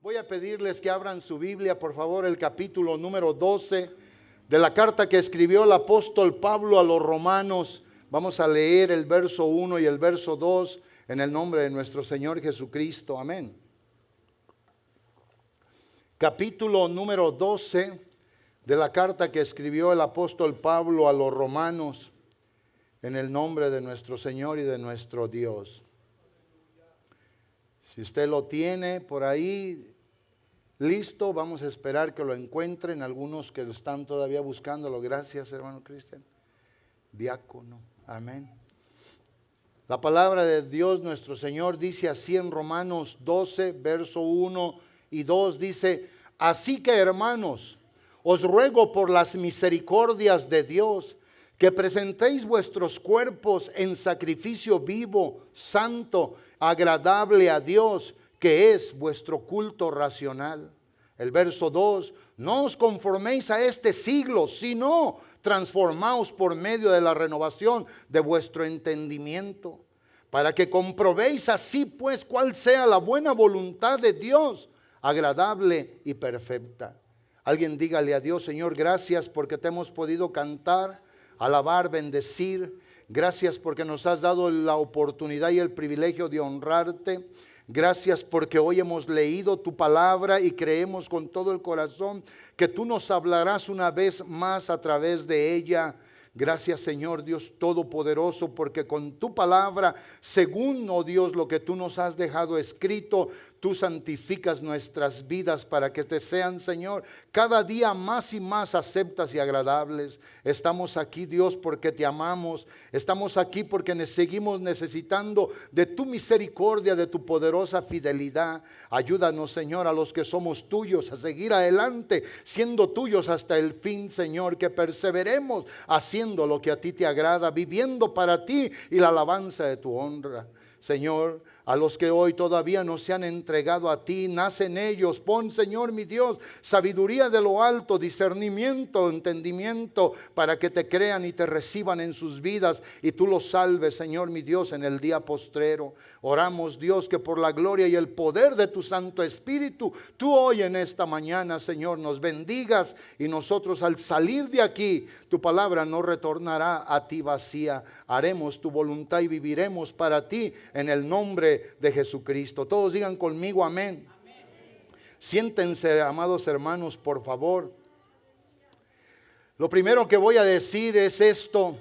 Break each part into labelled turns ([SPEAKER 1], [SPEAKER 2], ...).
[SPEAKER 1] Voy a pedirles que abran su Biblia, por favor, el capítulo número 12 de la carta que escribió el apóstol Pablo a los romanos. Vamos a leer el verso 1 y el verso 2 en el nombre de nuestro Señor Jesucristo. Amén. Capítulo número 12 de la carta que escribió el apóstol Pablo a los romanos en el nombre de nuestro Señor y de nuestro Dios. Si usted lo tiene por ahí listo, vamos a esperar que lo encuentren. Algunos que están todavía buscándolo. Gracias, hermano Cristian. Diácono. Amén. La palabra de Dios nuestro Señor dice así en Romanos 12, verso 1 y 2. Dice: así que, hermanos, os ruego por las misericordias de Dios que presentéis vuestros cuerpos en sacrificio vivo, santo, agradable a Dios, que es vuestro culto racional. El verso 2, no os conforméis a este siglo, sino transformaos por medio de la renovación de vuestro entendimiento, para que comprobéis así pues cuál sea la buena voluntad de Dios, agradable y perfecta. Alguien dígale a Dios: Señor, gracias porque te hemos podido cantar, alabar, bendecir. Gracias porque nos has dado la oportunidad y el privilegio de honrarte. Gracias porque hoy hemos leído tu palabra y creemos con todo el corazón que tú nos hablarás una vez más a través de ella. Gracias, Señor Dios Todopoderoso, porque con tu palabra, según, oh Dios, lo que tú nos has dejado escrito, tú santificas nuestras vidas para que te sean, Señor, cada día más y más aceptas y agradables. Estamos aquí, Dios, porque te amamos. Estamos aquí porque seguimos necesitando de tu misericordia, de tu poderosa fidelidad. Ayúdanos, Señor, a los que somos tuyos, a seguir adelante, siendo tuyos hasta el fin, Señor, que perseveremos haciendo lo que a ti te agrada, viviendo para ti y la alabanza de tu honra. Señor, a los que hoy todavía no se han entregado a ti, nace en ellos. Pon, Señor mi Dios, sabiduría de lo alto, discernimiento, entendimiento, para que te crean y te reciban en sus vidas y tú los salves, Señor mi Dios, en el día postrero. Oramos, Dios, que por la gloria y el poder de tu Santo Espíritu, tú hoy en esta mañana, Señor, nos bendigas y nosotros al salir de aquí, tu palabra no retornará a ti vacía. Haremos tu voluntad y viviremos para ti en el nombre de Jesucristo. Todos digan conmigo amén. Amén. Siéntense, amados hermanos, por favor. Lo primero que voy a decir es esto.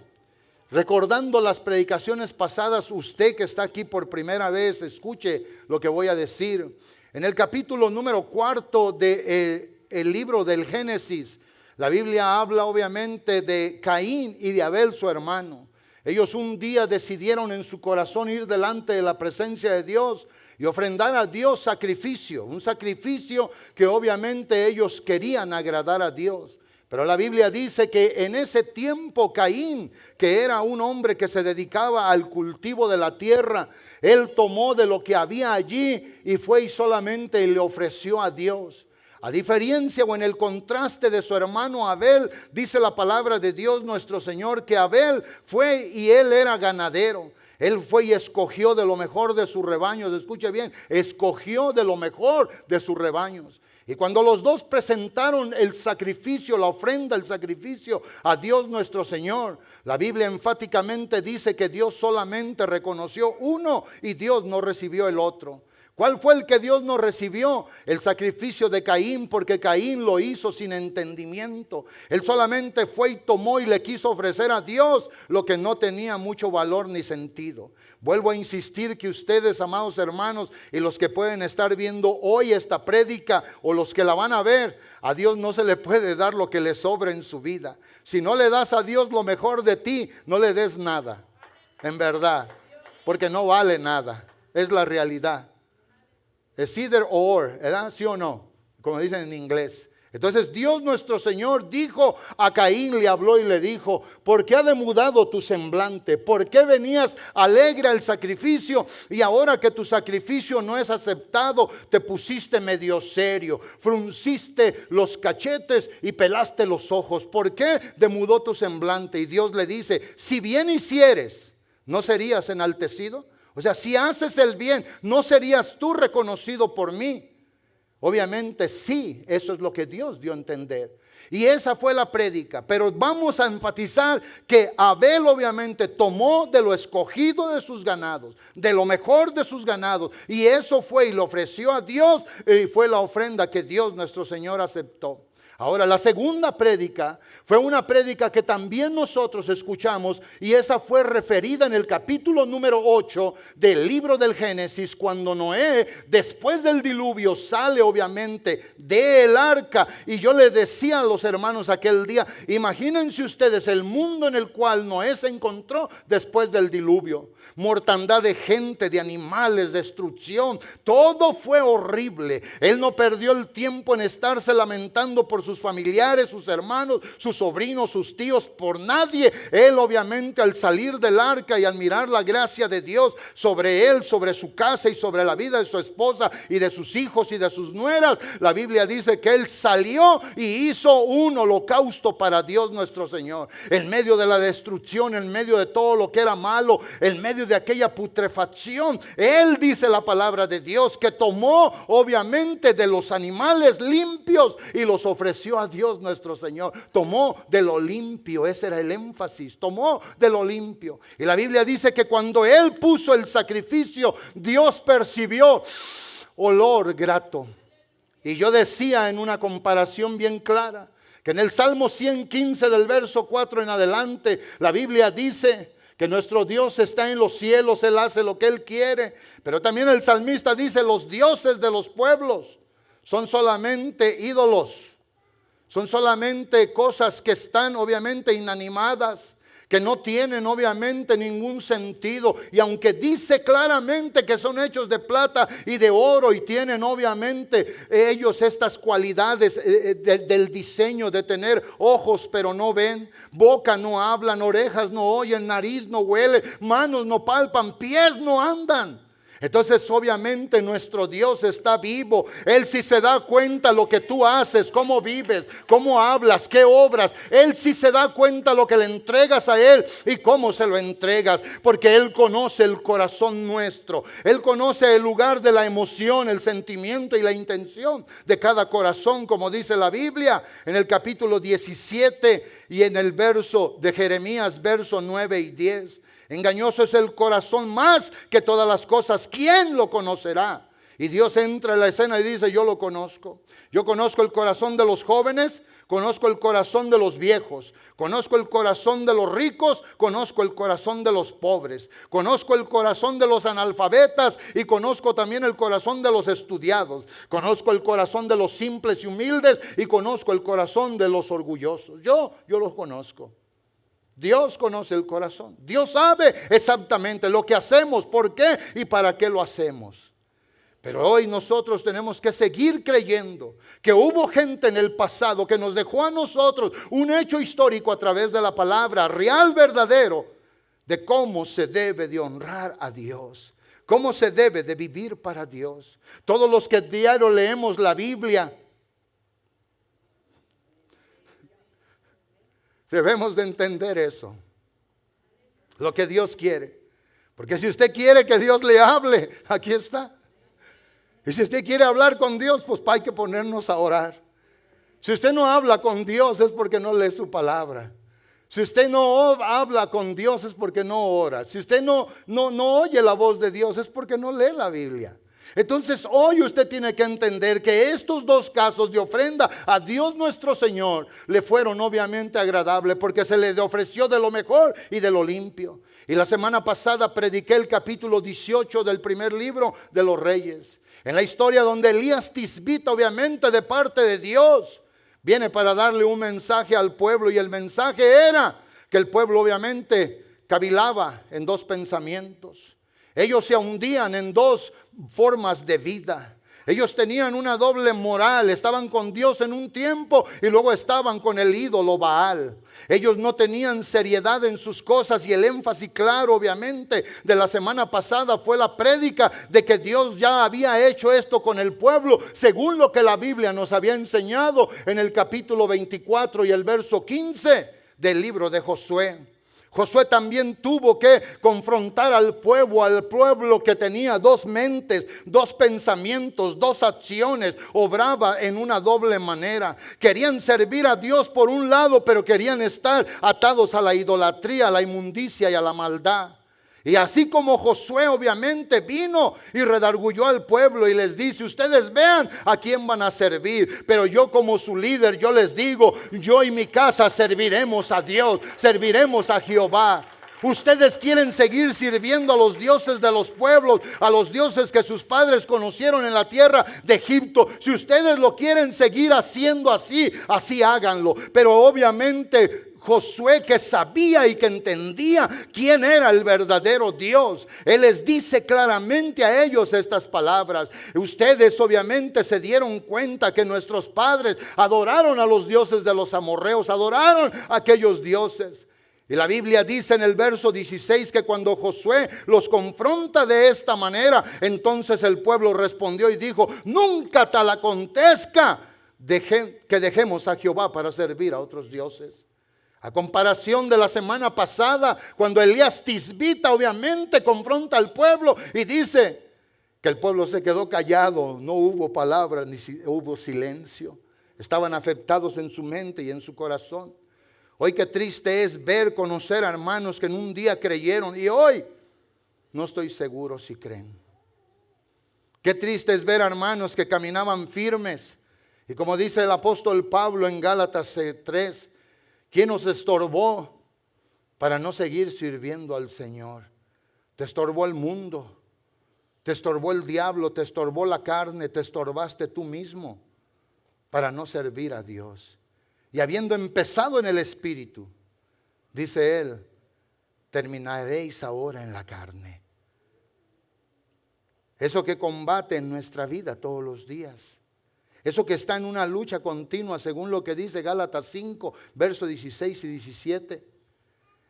[SPEAKER 1] Recordando las predicaciones pasadas, usted que está aquí por primera vez, escuche lo que voy a decir. En el capítulo número 4 del libro del Génesis, la Biblia habla obviamente de Caín y de Abel, su hermano. Ellos un día decidieron en su corazón ir delante de la presencia de Dios y ofrendar a Dios sacrificio. Un sacrificio que obviamente ellos querían agradar a Dios. Pero la Biblia dice que en ese tiempo Caín, que era un hombre que se dedicaba al cultivo de la tierra, él tomó de lo que había allí y fue y solamente le ofreció a Dios. A diferencia o en el contraste de su hermano Abel, dice la palabra de Dios nuestro Señor que Abel fue y él era ganadero. Él fue y escogió de lo mejor de sus rebaños. Escuche bien, escogió de lo mejor de sus rebaños. Y cuando los dos presentaron el sacrificio, la ofrenda, el sacrificio a Dios nuestro Señor, la Biblia enfáticamente dice que Dios solamente reconoció uno y Dios no recibió el otro. ¿Cuál fue el que Dios no recibió? El sacrificio de Caín, porque Caín lo hizo sin entendimiento. Él solamente fue y tomó y le quiso ofrecer a Dios lo que no tenía mucho valor ni sentido. Vuelvo a insistir que ustedes, amados hermanos, y los que pueden estar viendo hoy esta prédica o los que la van a ver, a Dios no se le puede dar lo que le sobra en su vida. Si no le das a Dios lo mejor de ti, no le des nada, en verdad, porque no vale nada, es la realidad. Es either or, ¿verdad? ¿Sí o no? Como dicen en inglés. Entonces Dios nuestro Señor dijo a Caín, le habló y le dijo: ¿por qué ha demudado tu semblante? ¿Por qué venías alegre al sacrificio y ahora que tu sacrificio no es aceptado, te pusiste medio serio, frunciste los cachetes y pelaste los ojos? ¿Por qué demudó tu semblante? Y Dios le dice: si bien hicieres, ¿no serías enaltecido? O sea, si haces el bien, ¿no serías tú reconocido por mí? Obviamente sí, eso es lo que Dios dio a entender. Y esa fue la prédica. Pero vamos a enfatizar que Abel obviamente tomó de lo escogido de sus ganados, de lo mejor de sus ganados. Y eso fue y lo ofreció a Dios, y fue la ofrenda que Dios nuestro Señor aceptó. Ahora, la segunda prédica fue una prédica que también nosotros escuchamos, y esa fue referida en el capítulo número 8 del libro del Génesis, cuando Noé, después del diluvio, sale obviamente del arca. Y yo les decía a los hermanos aquel día, imagínense ustedes el mundo en el cual Noé se encontró después del diluvio. Mortandad de gente, de animales, destrucción, todo fue horrible. Él no perdió el tiempo en estarse lamentando por sus familiares, sus hermanos, sus sobrinos, sus tíos, por nadie. Él obviamente al salir del arca y al mirar la gracia de Dios sobre él, sobre su casa y sobre la vida de su esposa y de sus hijos y de sus nueras, la Biblia dice que él salió y hizo un holocausto para Dios nuestro Señor. En medio de la destrucción, en medio de todo lo que era malo, en medio de aquella putrefacción, él, dice la palabra de Dios, que tomó obviamente de los animales limpios y los ofreció a Dios nuestro Señor. Tomó de lo limpio, ese era el énfasis, tomó de lo limpio. Y la Biblia dice que cuando él puso el sacrificio, Dios percibió olor grato. Y yo decía en una comparación bien clara, que en el Salmo 115 del verso 4 en adelante, la Biblia dice que nuestro Dios está en los cielos, Él hace lo que Él quiere. Pero también el salmista dice, los dioses de los pueblos son solamente ídolos. Son solamente cosas que están obviamente inanimadas, que no tienen obviamente ningún sentido. Y aunque dice claramente que son hechos de plata y de oro y tienen obviamente ellos estas cualidades del diseño de tener ojos pero no ven, boca no hablan, orejas no oyen, nariz no huele, manos no palpan, pies no andan. Entonces obviamente nuestro Dios está vivo. Él sí se da cuenta lo que tú haces, cómo vives, cómo hablas, qué obras. Él sí se da cuenta lo que le entregas a Él y cómo se lo entregas. Porque Él conoce el corazón nuestro. Él conoce el lugar de la emoción, el sentimiento y la intención de cada corazón, como dice la Biblia en el capítulo 17 y en el verso de Jeremías, verso 9 y 10. Engañoso es el corazón más que todas las cosas. ¿Quién lo conocerá? Y Dios entra en la escena y dice, yo lo conozco. Yo conozco el corazón de los jóvenes, conozco el corazón de los viejos, conozco el corazón de los ricos, conozco el corazón de los pobres, conozco el corazón de los analfabetas y conozco también el corazón de los estudiados. Conozco el corazón de los simples y humildes y conozco el corazón de los orgullosos. Yo los conozco. Dios conoce el corazón. Dios sabe exactamente lo que hacemos, por qué y para qué lo hacemos. Pero hoy nosotros tenemos que seguir creyendo que hubo gente en el pasado que nos dejó a nosotros un hecho histórico a través de la palabra real, verdadero, de cómo se debe de honrar a Dios, cómo se debe de vivir para Dios. Todos los que diario leemos la Biblia, debemos de entender eso, lo que Dios quiere. Porque si usted quiere que Dios le hable, aquí está. Y si usted quiere hablar con Dios, pues hay que ponernos a orar. Si usted no habla con Dios es porque no lee su palabra. Si usted no habla con Dios es porque no ora. Si usted no oye la voz de Dios es porque no lee la Biblia. Entonces hoy usted tiene que entender que estos dos casos de ofrenda a Dios nuestro Señor le fueron obviamente agradables porque se le ofreció de lo mejor y de lo limpio. Y la semana pasada prediqué el capítulo 18 del primer libro de los Reyes, en la historia donde Elías Tisbita, obviamente de parte de Dios, viene para darle un mensaje al pueblo. Y el mensaje era que el pueblo obviamente cavilaba en dos pensamientos. Ellos se hundían en dos formas de vida. Ellos tenían una doble moral. Estaban con Dios en un tiempo y luego estaban con el ídolo Baal. Ellos no tenían seriedad en sus cosas. Y el énfasis claro obviamente de la semana pasada fue la prédica de que Dios ya había hecho esto con el pueblo, según lo que la Biblia nos había enseñado en el capítulo 24 y el verso 15 del libro de Josué. Josué también tuvo que confrontar al pueblo que tenía dos mentes, dos pensamientos, dos acciones, obraba en una doble manera. Querían servir a Dios por un lado, pero querían estar atados a la idolatría, a la inmundicia y a la maldad. Y así como Josué obviamente vino y redarguyó al pueblo y les dice: ustedes vean a quién van a servir, pero yo como su líder, yo les digo, yo y mi casa serviremos a Dios, serviremos a Jehová. Ustedes quieren seguir sirviendo a los dioses de los pueblos, a los dioses que sus padres conocieron en la tierra de Egipto. Si ustedes lo quieren seguir haciendo así, así háganlo. Pero obviamente Josué, que sabía y que entendía quién era el verdadero Dios, él les dice claramente a ellos estas palabras: ustedes obviamente se dieron cuenta que nuestros padres adoraron a los dioses de los amorreos, adoraron a aquellos dioses. Y la Biblia dice en el verso 16 que cuando Josué los confronta de esta manera, entonces el pueblo respondió y dijo: nunca tal acontezca que dejemos a Jehová para servir a otros dioses. A comparación de la semana pasada, cuando Elías Tisbita obviamente confronta al pueblo y dice que el pueblo se quedó callado, no hubo palabra ni hubo silencio. Estaban afectados en su mente y en su corazón. Hoy qué triste es conocer a hermanos que en un día creyeron y hoy no estoy seguro si creen. Qué triste es ver hermanos que caminaban firmes. Y como dice el apóstol Pablo en Gálatas 3, ¿quién nos estorbó para no seguir sirviendo al Señor? Te estorbó el mundo, te estorbó el diablo, te estorbó la carne, te estorbaste tú mismo para no servir a Dios. Y habiendo empezado en el Espíritu, dice él, terminaréis ahora en la carne. Eso que combate en nuestra vida todos los días. Eso que está en una lucha continua, según lo que dice Gálatas 5, versos 16 y 17.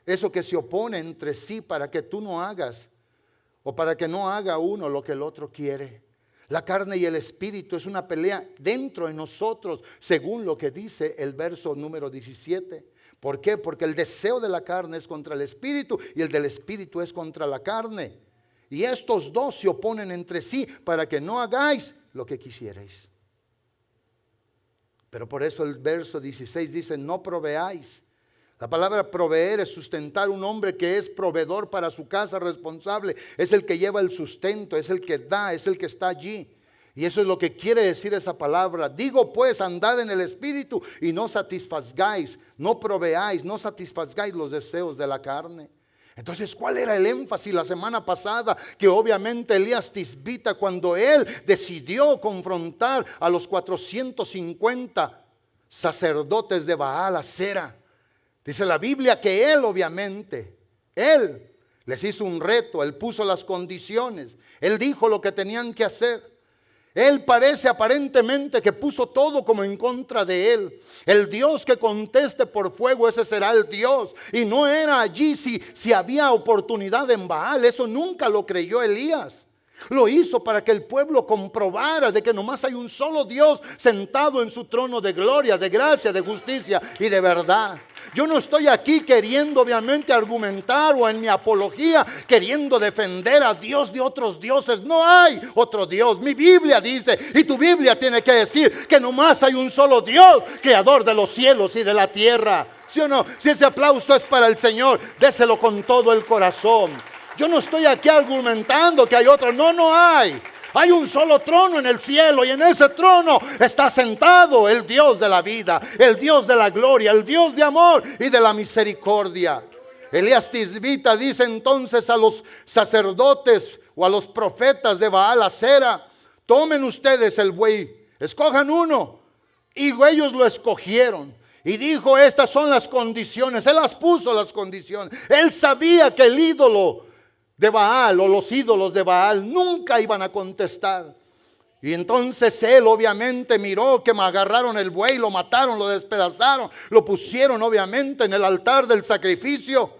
[SPEAKER 1] Eso que se opone entre sí para que tú no hagas, o para que no haga uno lo que el otro quiere. La carne y el espíritu es una pelea dentro de nosotros, según lo que dice el verso número 17. ¿Por qué? Porque el deseo de la carne es contra el espíritu y el del espíritu es contra la carne. Y estos dos se oponen entre sí para que no hagáis lo que quisierais. Pero por eso el verso 16 dice: no proveáis. La palabra proveer es sustentar. Un hombre que es proveedor para su casa, responsable, es el que lleva el sustento, es el que da, es el que está allí. Y eso es lo que quiere decir esa palabra. Digo pues, andad en el espíritu y no satisfagáis, no proveáis, no satisfagáis los deseos de la carne. Entonces, ¿cuál era el énfasis la semana pasada? Que obviamente Elías Tisbita, cuando él decidió confrontar a los 450 sacerdotes de Baal Asera, dice la Biblia que él obviamente, él les hizo un reto, él puso las condiciones, él dijo lo que tenían que hacer. Él parece aparentemente que puso todo como en contra de él. El Dios que conteste por fuego, ese será el Dios. Y no era allí si había oportunidad en Baal. Eso nunca lo creyó Elías. Lo hizo para que el pueblo comprobara de que nomás hay un solo Dios sentado en su trono de gloria, de gracia, de justicia y de verdad. Yo no estoy aquí queriendo obviamente argumentar o en mi apología queriendo defender a Dios de otros dioses. No hay otro Dios. Mi Biblia dice, y tu Biblia tiene que decir, que nomás hay un solo Dios, creador de los cielos y de la tierra. ¿Sí o no? Si ese aplauso es para el Señor, déselo con todo el corazón. Yo no estoy aquí argumentando que hay otro. No hay. Hay un solo trono en el cielo y en ese trono está sentado el Dios de la vida, el Dios de la gloria, el Dios de amor y de la misericordia. Elías Tisbita dice entonces a los sacerdotes o a los profetas de Baal Asera: tomen ustedes el buey, escojan uno. Y ellos lo escogieron. Y dijo: estas son las condiciones. Él las puso las condiciones. Él sabía que el ídolo de Baal o los ídolos de Baal nunca iban a contestar. Y entonces él obviamente miró que me agarraron el buey, lo mataron, lo despedazaron, lo pusieron obviamente en el altar del sacrificio.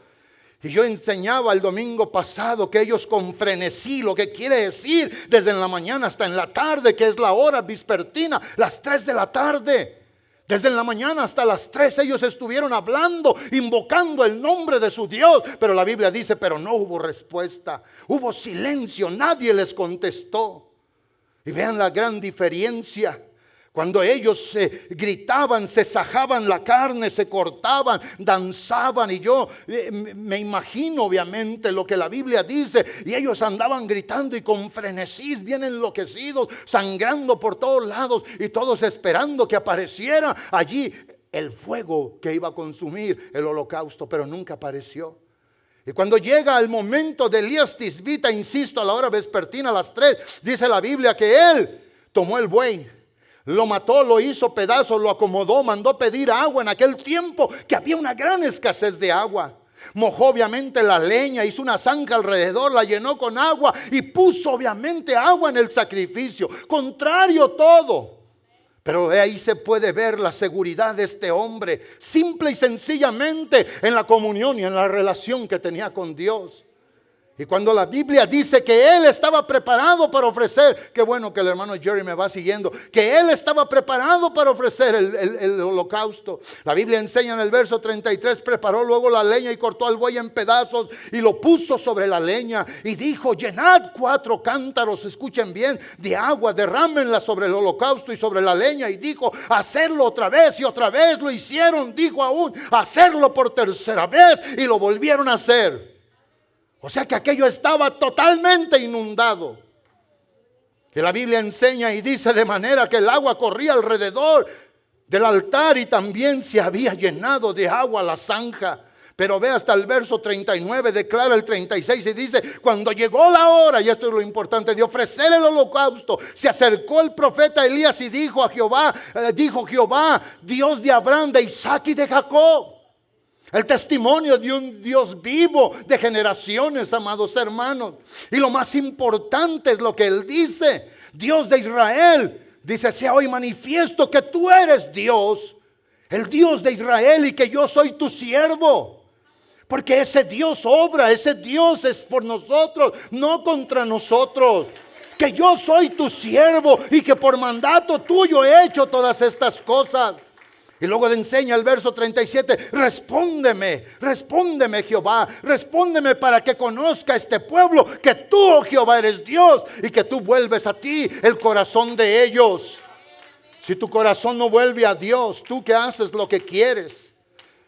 [SPEAKER 1] Y yo enseñaba el domingo pasado que ellos con frenesí, lo que quiere decir desde en la mañana hasta en la tarde, que es la hora vespertina, las 3 de la tarde. Desde la mañana hasta las 3 ellos estuvieron hablando, invocando el nombre de su Dios. Pero la Biblia dice, pero no hubo respuesta. Hubo silencio, nadie les contestó. Y vean la gran diferencia. Cuando ellos se gritaban, se sajaban la carne, se cortaban, danzaban. Y yo me imagino obviamente lo que la Biblia dice. Y ellos andaban gritando y con frenesí, bien enloquecidos, sangrando por todos lados. Y todos esperando que apareciera allí el fuego que iba a consumir el holocausto. Pero nunca apareció. Y cuando llega el momento de Elías Tisbita, insisto, a la hora vespertina, a las 3, dice la Biblia que él tomó el buey. Lo mató, lo hizo pedazos, lo acomodó, mandó pedir agua en aquel tiempo que había una gran escasez de agua. Mojó obviamente la leña, hizo una zanja alrededor, la llenó con agua y puso obviamente agua en el sacrificio. Contrario todo. Pero ahí se puede ver la seguridad de este hombre, simple y sencillamente en la comunión y en la relación que tenía con Dios. Y cuando la Biblia dice que él estaba preparado para ofrecer, qué bueno que el hermano Jerry me va siguiendo, que él estaba preparado para ofrecer el holocausto. La Biblia enseña en el verso 33, preparó luego la leña y cortó al buey en pedazos y lo puso sobre la leña y dijo, llenad 4 cántaros, escuchen bien, de agua, derrámenla sobre el holocausto y sobre la leña. Y dijo, hacerlo otra vez, y otra vez lo hicieron. Dijo aún, hacerlo por tercera vez, y lo volvieron a hacer. O sea que aquello estaba totalmente inundado. Que la Biblia enseña y dice de manera que el agua corría alrededor del altar y también se había llenado de agua la zanja. Pero ve hasta el verso 39, declara el 36 y dice, cuando llegó la hora, y esto es lo importante, de ofrecer el holocausto, se acercó el profeta Elías y dijo Jehová, Dios de Abraham, de Isaac y de Jacob. El testimonio de un Dios vivo de generaciones, amados hermanos. Y lo más importante es lo que él dice. Dios de Israel, dice, sea hoy manifiesto que tú eres Dios, el Dios de Israel, y que yo soy tu siervo. Porque ese Dios obra, ese Dios es por nosotros, no contra nosotros. Que yo soy tu siervo y que por mandato tuyo he hecho todas estas cosas. Y luego le enseña el verso 37, respóndeme Jehová, respóndeme para que conozca este pueblo que tú, oh Jehová, eres Dios y que tú vuelves a ti el corazón de ellos. Si tu corazón no vuelve a Dios, tú que haces lo que quieres,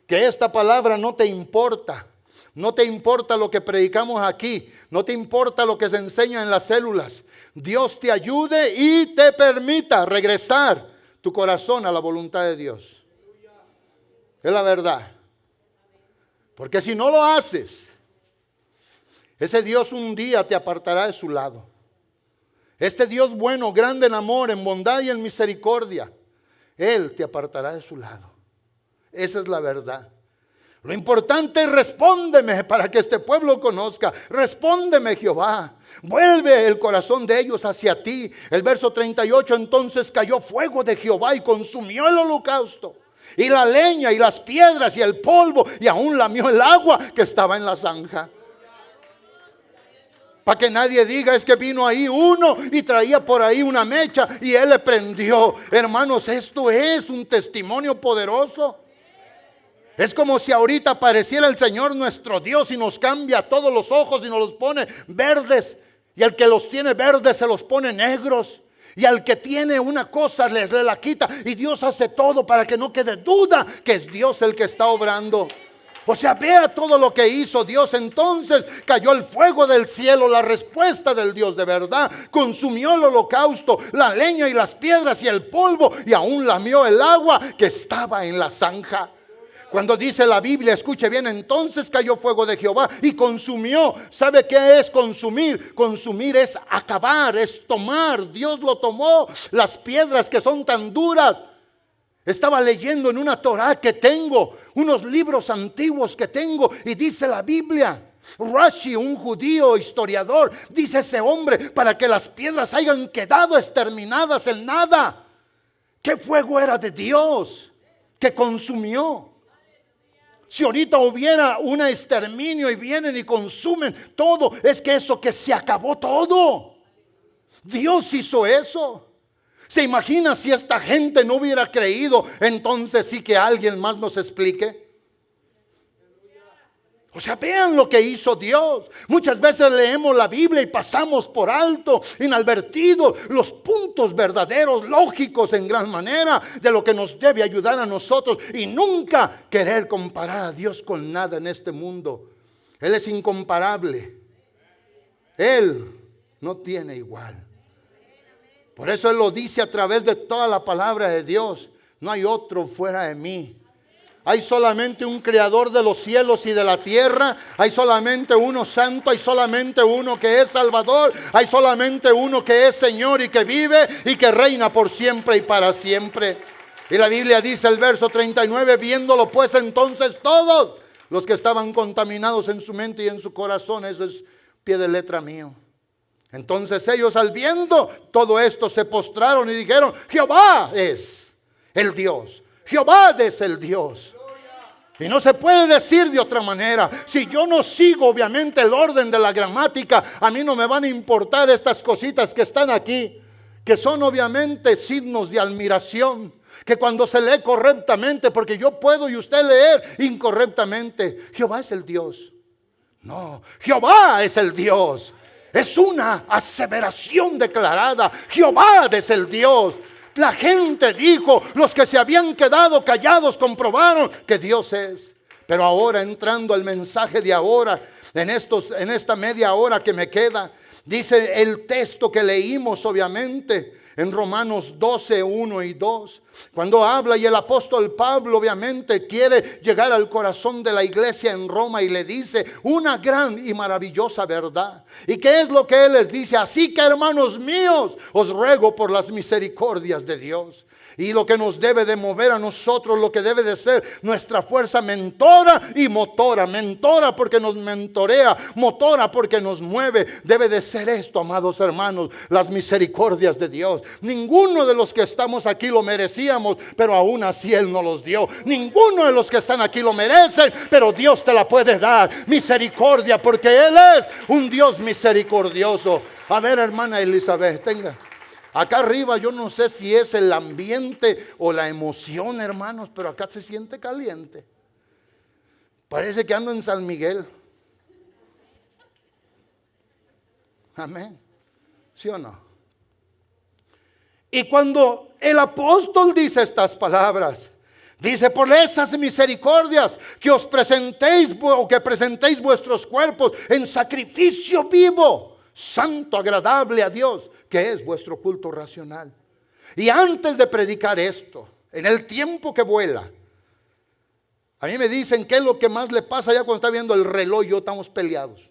[SPEAKER 1] que esta palabra no te importa. No te importa lo que predicamos aquí, no te importa lo que se enseña en las células. Dios te ayude y te permita regresar tu corazón a la voluntad de Dios. Es la verdad. Porque si no lo haces, ese Dios un día te apartará de su lado. Este Dios bueno, grande en amor, en bondad y en misericordia, Él te apartará de su lado. Esa es la verdad. Lo importante es respóndeme para que este pueblo conozca. Respóndeme, Jehová. Vuelve el corazón de ellos hacia ti. El verso 38, entonces cayó fuego de Jehová y consumió el holocausto, y la leña y las piedras y el polvo, y aún lamió el agua que estaba en la zanja. Para que nadie diga, es que vino ahí uno y traía por ahí una mecha y él le prendió. Hermanos, esto es un testimonio poderoso. Es como si ahorita apareciera el Señor nuestro Dios y nos cambia todos los ojos y nos los pone verdes, y al que los tiene verdes se los pone negros, y al que tiene una cosa le la quita, y Dios hace todo para que no quede duda que es Dios el que está obrando. O sea, vea todo lo que hizo Dios. Entonces cayó el fuego del cielo, la respuesta del Dios de verdad. Consumió el holocausto, la leña y las piedras y el polvo, y aún lamió el agua que estaba en la zanja. Cuando dice la Biblia, escuche bien, entonces cayó fuego de Jehová y consumió. ¿Sabe qué es consumir? Consumir es acabar, es tomar. Dios lo tomó. Las piedras que son tan duras. Estaba leyendo en una Torá que tengo, unos libros antiguos que tengo, y dice la Biblia, Rashi, un judío historiador, dice ese hombre, para que las piedras hayan quedado exterminadas en nada. ¿Qué fuego era de Dios que consumió? Si ahorita hubiera un exterminio y vienen y consumen todo, es que eso que se acabó todo. Dios hizo eso. ¿Se imagina si esta gente no hubiera creído? Entonces sí que alguien más nos explique. O sea, vean lo que hizo Dios. Muchas veces leemos la Biblia y pasamos por alto, inadvertido, los puntos verdaderos, lógicos en gran manera de lo que nos debe ayudar a nosotros, y nunca querer comparar a Dios con nada en este mundo. Él es incomparable. Él no tiene igual. Por eso Él lo dice a través de toda la palabra de Dios. No hay otro fuera de mí. Hay solamente un creador de los cielos y de la tierra. Hay solamente uno santo. Hay solamente uno que es Salvador. Hay solamente uno que es Señor y que vive y que reina por siempre y para siempre. Y la Biblia dice, el verso 39, viéndolo pues entonces todos los que estaban contaminados en su mente y en su corazón. Eso es pie de letra mío. Entonces ellos, al viendo todo esto, se postraron y dijeron, Jehová es el Dios. Jehová es el Dios. Y no se puede decir de otra manera. Si yo no sigo obviamente el orden de la gramática, a mí no me van a importar estas cositas que están aquí, que son obviamente signos de admiración, que cuando se lee correctamente, porque yo puedo y usted leer incorrectamente. Jehová es el Dios. No, Jehová es el Dios. Es una aseveración declarada. Jehová es el Dios. La gente dijo, los que se habían quedado callados comprobaron que Dios es. Pero ahora, entrando al mensaje de ahora, en esta media hora que me queda, dice el texto que leímos obviamente en Romanos 12, 1 y 2, cuando habla, y el apóstol Pablo obviamente quiere llegar al corazón de la iglesia en Roma y le dice una gran y maravillosa verdad. ¿Y qué es lo que él les dice? Así que, hermanos míos, os ruego por las misericordias de Dios. Y lo que nos debe de mover a nosotros, lo que debe de ser nuestra fuerza mentora y motora. Mentora porque nos mentorea, motora porque nos mueve. Debe de ser esto, amados hermanos, las misericordias de Dios. Ninguno de los que estamos aquí lo merecíamos, pero aún así Él nos los dio. Ninguno de los que están aquí lo merecen, pero Dios te la puede dar. Misericordia, porque Él es un Dios misericordioso. A ver, hermana Elizabeth, tenga. Acá arriba yo no sé si es el ambiente o la emoción, hermanos, pero acá se siente caliente. Parece que ando en San Miguel. Amén. ¿Sí o no? Y cuando el apóstol dice estas palabras, dice, por esas misericordias que os presentéis o que presentéis vuestros cuerpos en sacrificio vivo, santo, agradable a Dios, que es vuestro culto racional. Y antes de predicar esto, en el tiempo que vuela, a mí me dicen qué es lo que más le pasa ya cuando está viendo el reloj. Yo estamos peleados,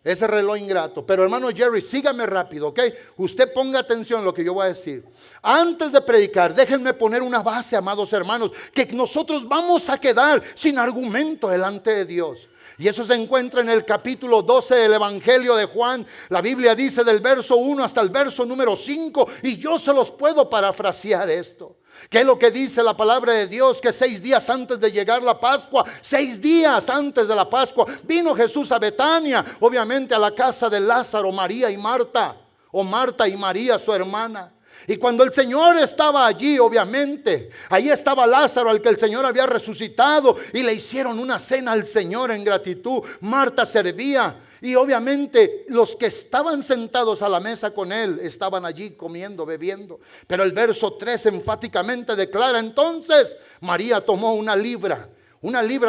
[SPEAKER 1] ese reloj ingrato. Pero hermano Jerry, sígame rápido, ¿ok? Usted ponga atención a lo que yo voy a decir. Antes de predicar, déjenme poner una base, amados hermanos, que nosotros vamos a quedar sin argumento delante de Dios. Y eso se encuentra en el capítulo 12 del Evangelio de Juan. La Biblia dice del verso 1 hasta el verso número 5. Y yo se los puedo parafrasear esto. ¿Qué es lo que dice la palabra de Dios? Que 6 días antes de llegar la Pascua, 6 días antes de la Pascua, vino Jesús a Betania, obviamente a la casa de Lázaro, María y Marta. O Marta y María, su hermana. Y cuando el Señor estaba allí, obviamente, ahí estaba Lázaro, al que el Señor había resucitado, y le hicieron una cena al Señor en gratitud. Marta servía, y obviamente los que estaban sentados a la mesa con él estaban allí comiendo, bebiendo. Pero el verso 3 enfáticamente declara, entonces María tomó una libra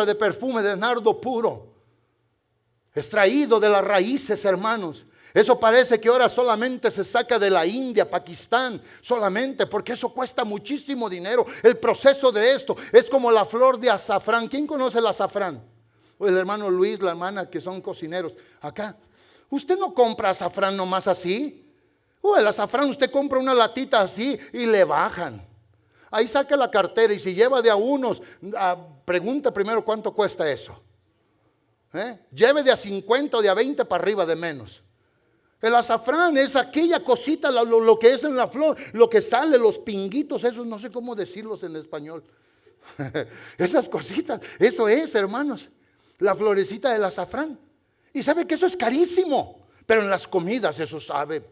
[SPEAKER 1] de perfume de nardo puro, extraído de las raíces, hermanos. Eso parece que ahora solamente se saca de la India, Pakistán, solamente porque eso cuesta muchísimo dinero. El proceso de esto es como la flor de azafrán. ¿Quién conoce el azafrán? O el hermano Luis, la hermana, que son cocineros. Acá, usted no compra azafrán nomás así. O el azafrán, usted compra una latita así y le bajan. Ahí saca la cartera y si lleva de a unos, pregunta primero cuánto cuesta eso. Lleve de a 50 o de a 20 para arriba de menos. El azafrán es aquella cosita, lo que es en la flor, lo que sale, los pinguitos, esos no sé cómo decirlos en español. Esas cositas, eso es, hermanos, la florecita del azafrán. Y sabe que eso es carísimo, pero en las comidas eso sabe.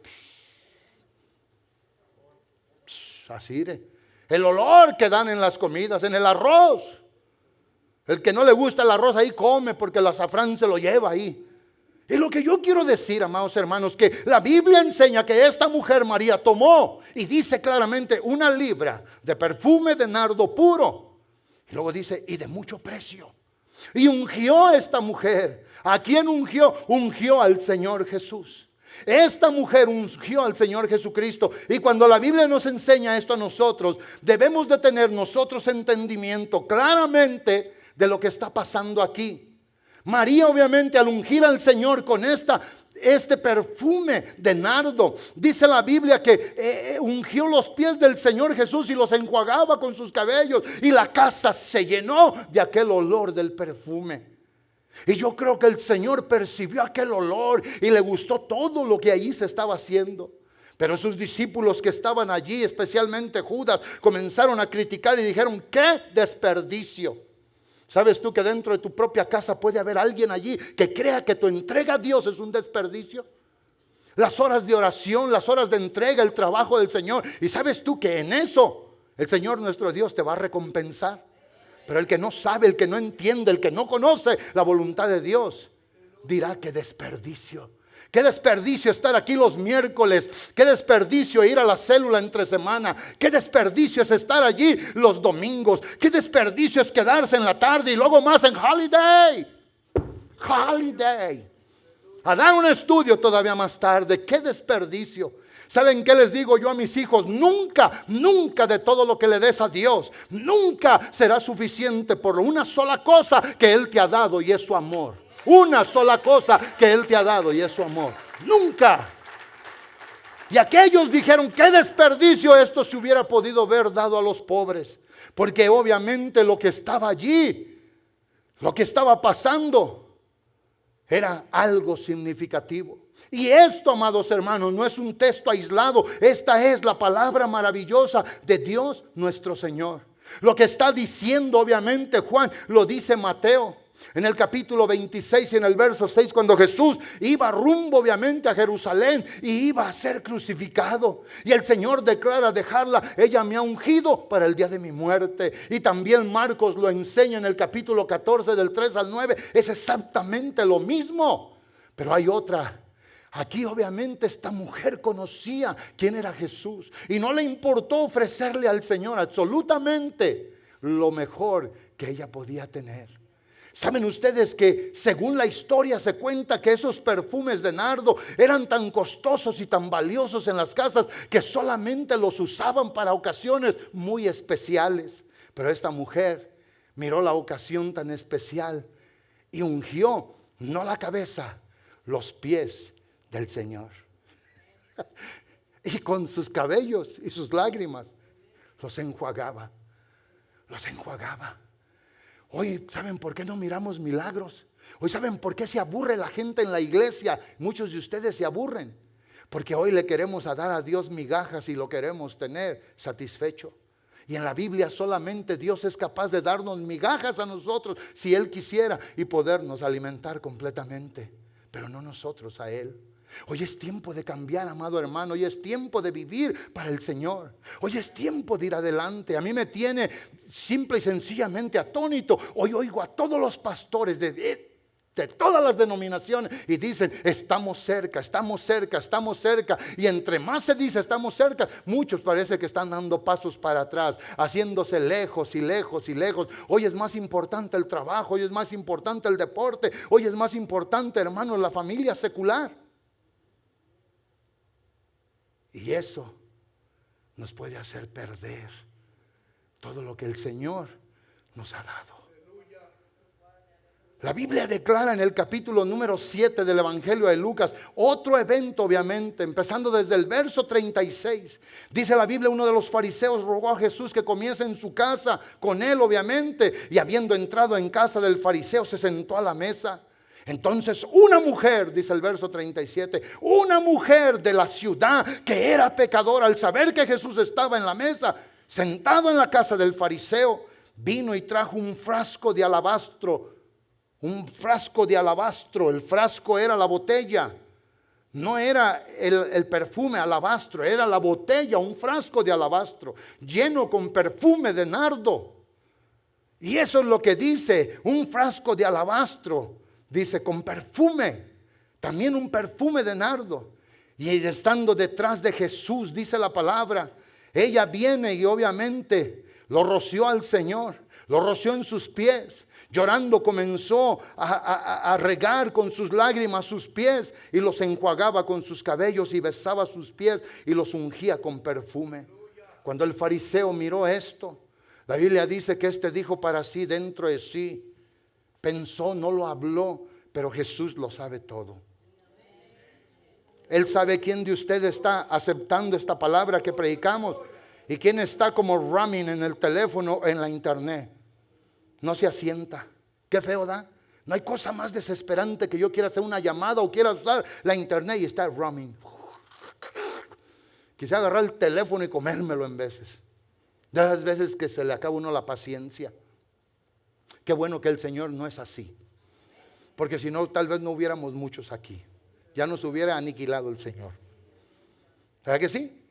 [SPEAKER 1] Así, el olor que dan en las comidas, en el arroz. El que no le gusta el arroz ahí come porque el azafrán se lo lleva ahí. Y lo que yo quiero decir, amados hermanos, que la Biblia enseña que esta mujer María tomó y dice claramente 1 libra de perfume de nardo puro. Y luego dice, y de mucho precio. Y ungió a esta mujer. ¿A quién ungió? Ungió al Señor Jesús. Esta mujer ungió al Señor Jesucristo. Y cuando la Biblia nos enseña esto a nosotros, debemos de tener nosotros entendimiento claramente de lo que está pasando aquí. María, obviamente, al ungir al Señor con este perfume de nardo, dice la Biblia que ungió los pies del Señor Jesús y los enjuagaba con sus cabellos, y la casa se llenó de aquel olor del perfume. Y yo creo que el Señor percibió aquel olor y le gustó todo lo que allí se estaba haciendo. Pero sus discípulos que estaban allí, especialmente Judas, comenzaron a criticar y dijeron, ¡qué desperdicio! ¿Sabes tú que dentro de tu propia casa puede haber alguien allí que crea que tu entrega a Dios es un desperdicio? Las horas de oración, las horas de entrega, el trabajo del Señor. Y sabes tú que en eso el Señor nuestro Dios te va a recompensar. Pero el que no sabe, el que no entiende, el que no conoce la voluntad de Dios, dirá que desperdicio. Qué desperdicio estar aquí los miércoles. Qué desperdicio ir a la célula entre semana. Qué desperdicio es estar allí los domingos. Qué desperdicio es quedarse en la tarde y luego más en holiday. Holiday. A dar un estudio todavía más tarde. Qué desperdicio. ¿Saben qué les digo yo a mis hijos? Nunca, nunca de todo lo que le des a Dios, nunca será suficiente por una sola cosa que Él te ha dado, y es su amor. Una sola cosa que Él te ha dado, y es su amor. Nunca. Y aquellos dijeron, qué desperdicio, esto se hubiera podido haber dado a los pobres. Porque obviamente lo que estaba allí, lo que estaba pasando, era algo significativo. Y esto, amados hermanos, no es un texto aislado. Esta es la palabra maravillosa de Dios nuestro Señor. Lo que está diciendo obviamente Juan, lo dice Mateo. En el capítulo 26 y en el verso 6, cuando Jesús iba rumbo obviamente a Jerusalén y iba a ser crucificado. Y el Señor declara, dejarla, ella me ha ungido para el día de mi muerte. Y también Marcos lo enseña en el capítulo 14 del 3 al 9. Es exactamente lo mismo. Pero hay otra. Aquí obviamente esta mujer conocía quién era Jesús. Y no le importó ofrecerle al Señor absolutamente lo mejor que ella podía tener. ¿Saben ustedes que según la historia se cuenta que esos perfumes de nardo eran tan costosos y tan valiosos en las casas que solamente los usaban para ocasiones muy especiales? Pero esta mujer miró la ocasión tan especial y ungió, no la cabeza, los pies del Señor. Y con sus cabellos y sus lágrimas los enjuagaba, los enjuagaba. Hoy, ¿saben por qué no miramos milagros? Hoy, ¿saben por qué se aburre la gente en la iglesia? Muchos de ustedes se aburren porque hoy le queremos dar a Dios migajas y lo queremos tener satisfecho. Y en la Biblia solamente Dios es capaz de darnos migajas a nosotros si Él quisiera, y podernos alimentar completamente, pero no nosotros a Él. Hoy es tiempo de cambiar, amado hermano. Hoy es tiempo de vivir para el Señor. Hoy es tiempo de ir adelante. A mí me tiene simple y sencillamente atónito. Hoy oigo a todos los pastores de todas las denominaciones y dicen, estamos cerca, estamos cerca, estamos cerca. Y entre más se dice estamos cerca, muchos parece que están dando pasos para atrás, haciéndose lejos y lejos y lejos. Hoy es más importante el trabajo, hoy es más importante el deporte, hoy es más importante, hermano, la familia secular. Y eso nos puede hacer perder todo lo que el Señor nos ha dado. La Biblia declara en el capítulo número 7 del Evangelio de Lucas otro evento, obviamente, empezando desde el verso 36. Dice la Biblia, uno de los fariseos rogó a Jesús que comiese en su casa con él, obviamente, y habiendo entrado en casa del fariseo se sentó a la mesa. Entonces una mujer, dice el verso 37, una mujer de la ciudad que era pecadora, al saber que Jesús estaba en la mesa, sentado en la casa del fariseo, vino y trajo un frasco de alabastro. Un frasco de alabastro, el frasco era la botella No era el perfume alabastro, era la botella, un frasco de alabastro, lleno con perfume de nardo. Y eso es lo que dice, un frasco de alabastro, dice con perfume, también un perfume de nardo. Y estando detrás de Jesús, dice la palabra, ella viene y obviamente lo roció al Señor, lo roció en sus pies. Llorando comenzó a regar con sus lágrimas sus pies y los enjuagaba con sus cabellos y besaba sus pies y los ungía con perfume. Cuando el fariseo miró esto, la Biblia dice que este dijo para sí dentro de sí, pensó, no lo habló, pero Jesús lo sabe todo. Él sabe quién de ustedes está aceptando esta palabra que predicamos y quién está como roaming en el teléfono o en la internet. No se asienta. Qué feo da. No hay cosa más desesperante que yo quiera hacer una llamada o quiera usar la internet y estar roaming. Quise agarrar el teléfono y comérmelo en veces. De las veces que se le acaba a uno la paciencia. Qué bueno que el Señor no es así. Porque si no, tal vez no hubiéramos muchos aquí. Ya nos hubiera aniquilado el Señor. ¿Verdad que sí?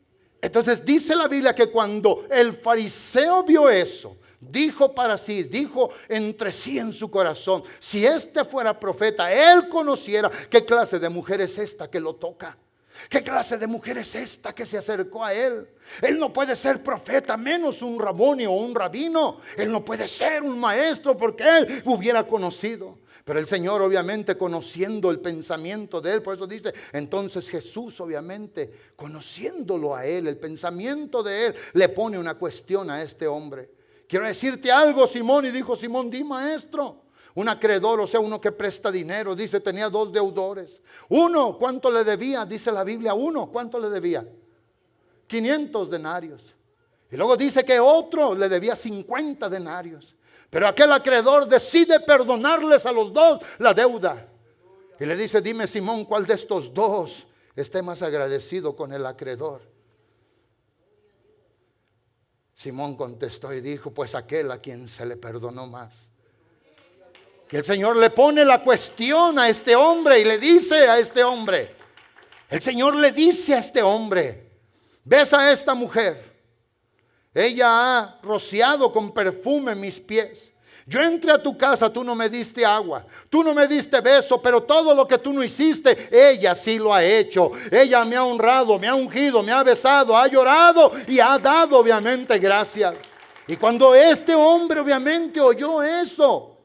[SPEAKER 1] Entonces dice la Biblia que cuando el fariseo vio eso, dijo para sí, dijo entre sí en su corazón, si este fuera profeta, él conociera qué clase de mujer es esta que lo toca. ¿Qué clase de mujer es esta que se acercó a él? Él no puede ser profeta, menos un raboni o un rabino. Él no puede ser un maestro porque él hubiera conocido. Pero el Señor obviamente conociendo el pensamiento de él, por eso dice, entonces Jesús obviamente conociéndolo a él, el pensamiento de él, le pone una cuestión a este hombre. Quiero decirte algo, Simón, y dijo Simón, di maestro. Un acreedor, o sea, uno que presta dinero, dice, tenía 2 deudores. Uno, ¿cuánto le debía? Dice la Biblia, uno, ¿cuánto le debía? 500 denarios. Y luego dice que otro le debía 50 denarios. Pero aquel acreedor decide perdonarles a los 2 la deuda. Y le dice, dime Simón, ¿cuál de estos 2 esté más agradecido con el acreedor? Simón contestó y dijo, pues aquel a quien se le perdonó más. Que el Señor le pone la cuestión a este hombre y le dice a este hombre, el Señor le dice a este hombre, ves a esta mujer, ella ha rociado con perfume mis pies. Yo entré a tu casa, tú no me diste agua, tú no me diste beso, pero todo lo que tú no hiciste, ella sí lo ha hecho. Ella me ha honrado, me ha ungido, me ha besado, ha llorado y ha dado obviamente gracias. Y cuando este hombre obviamente oyó eso,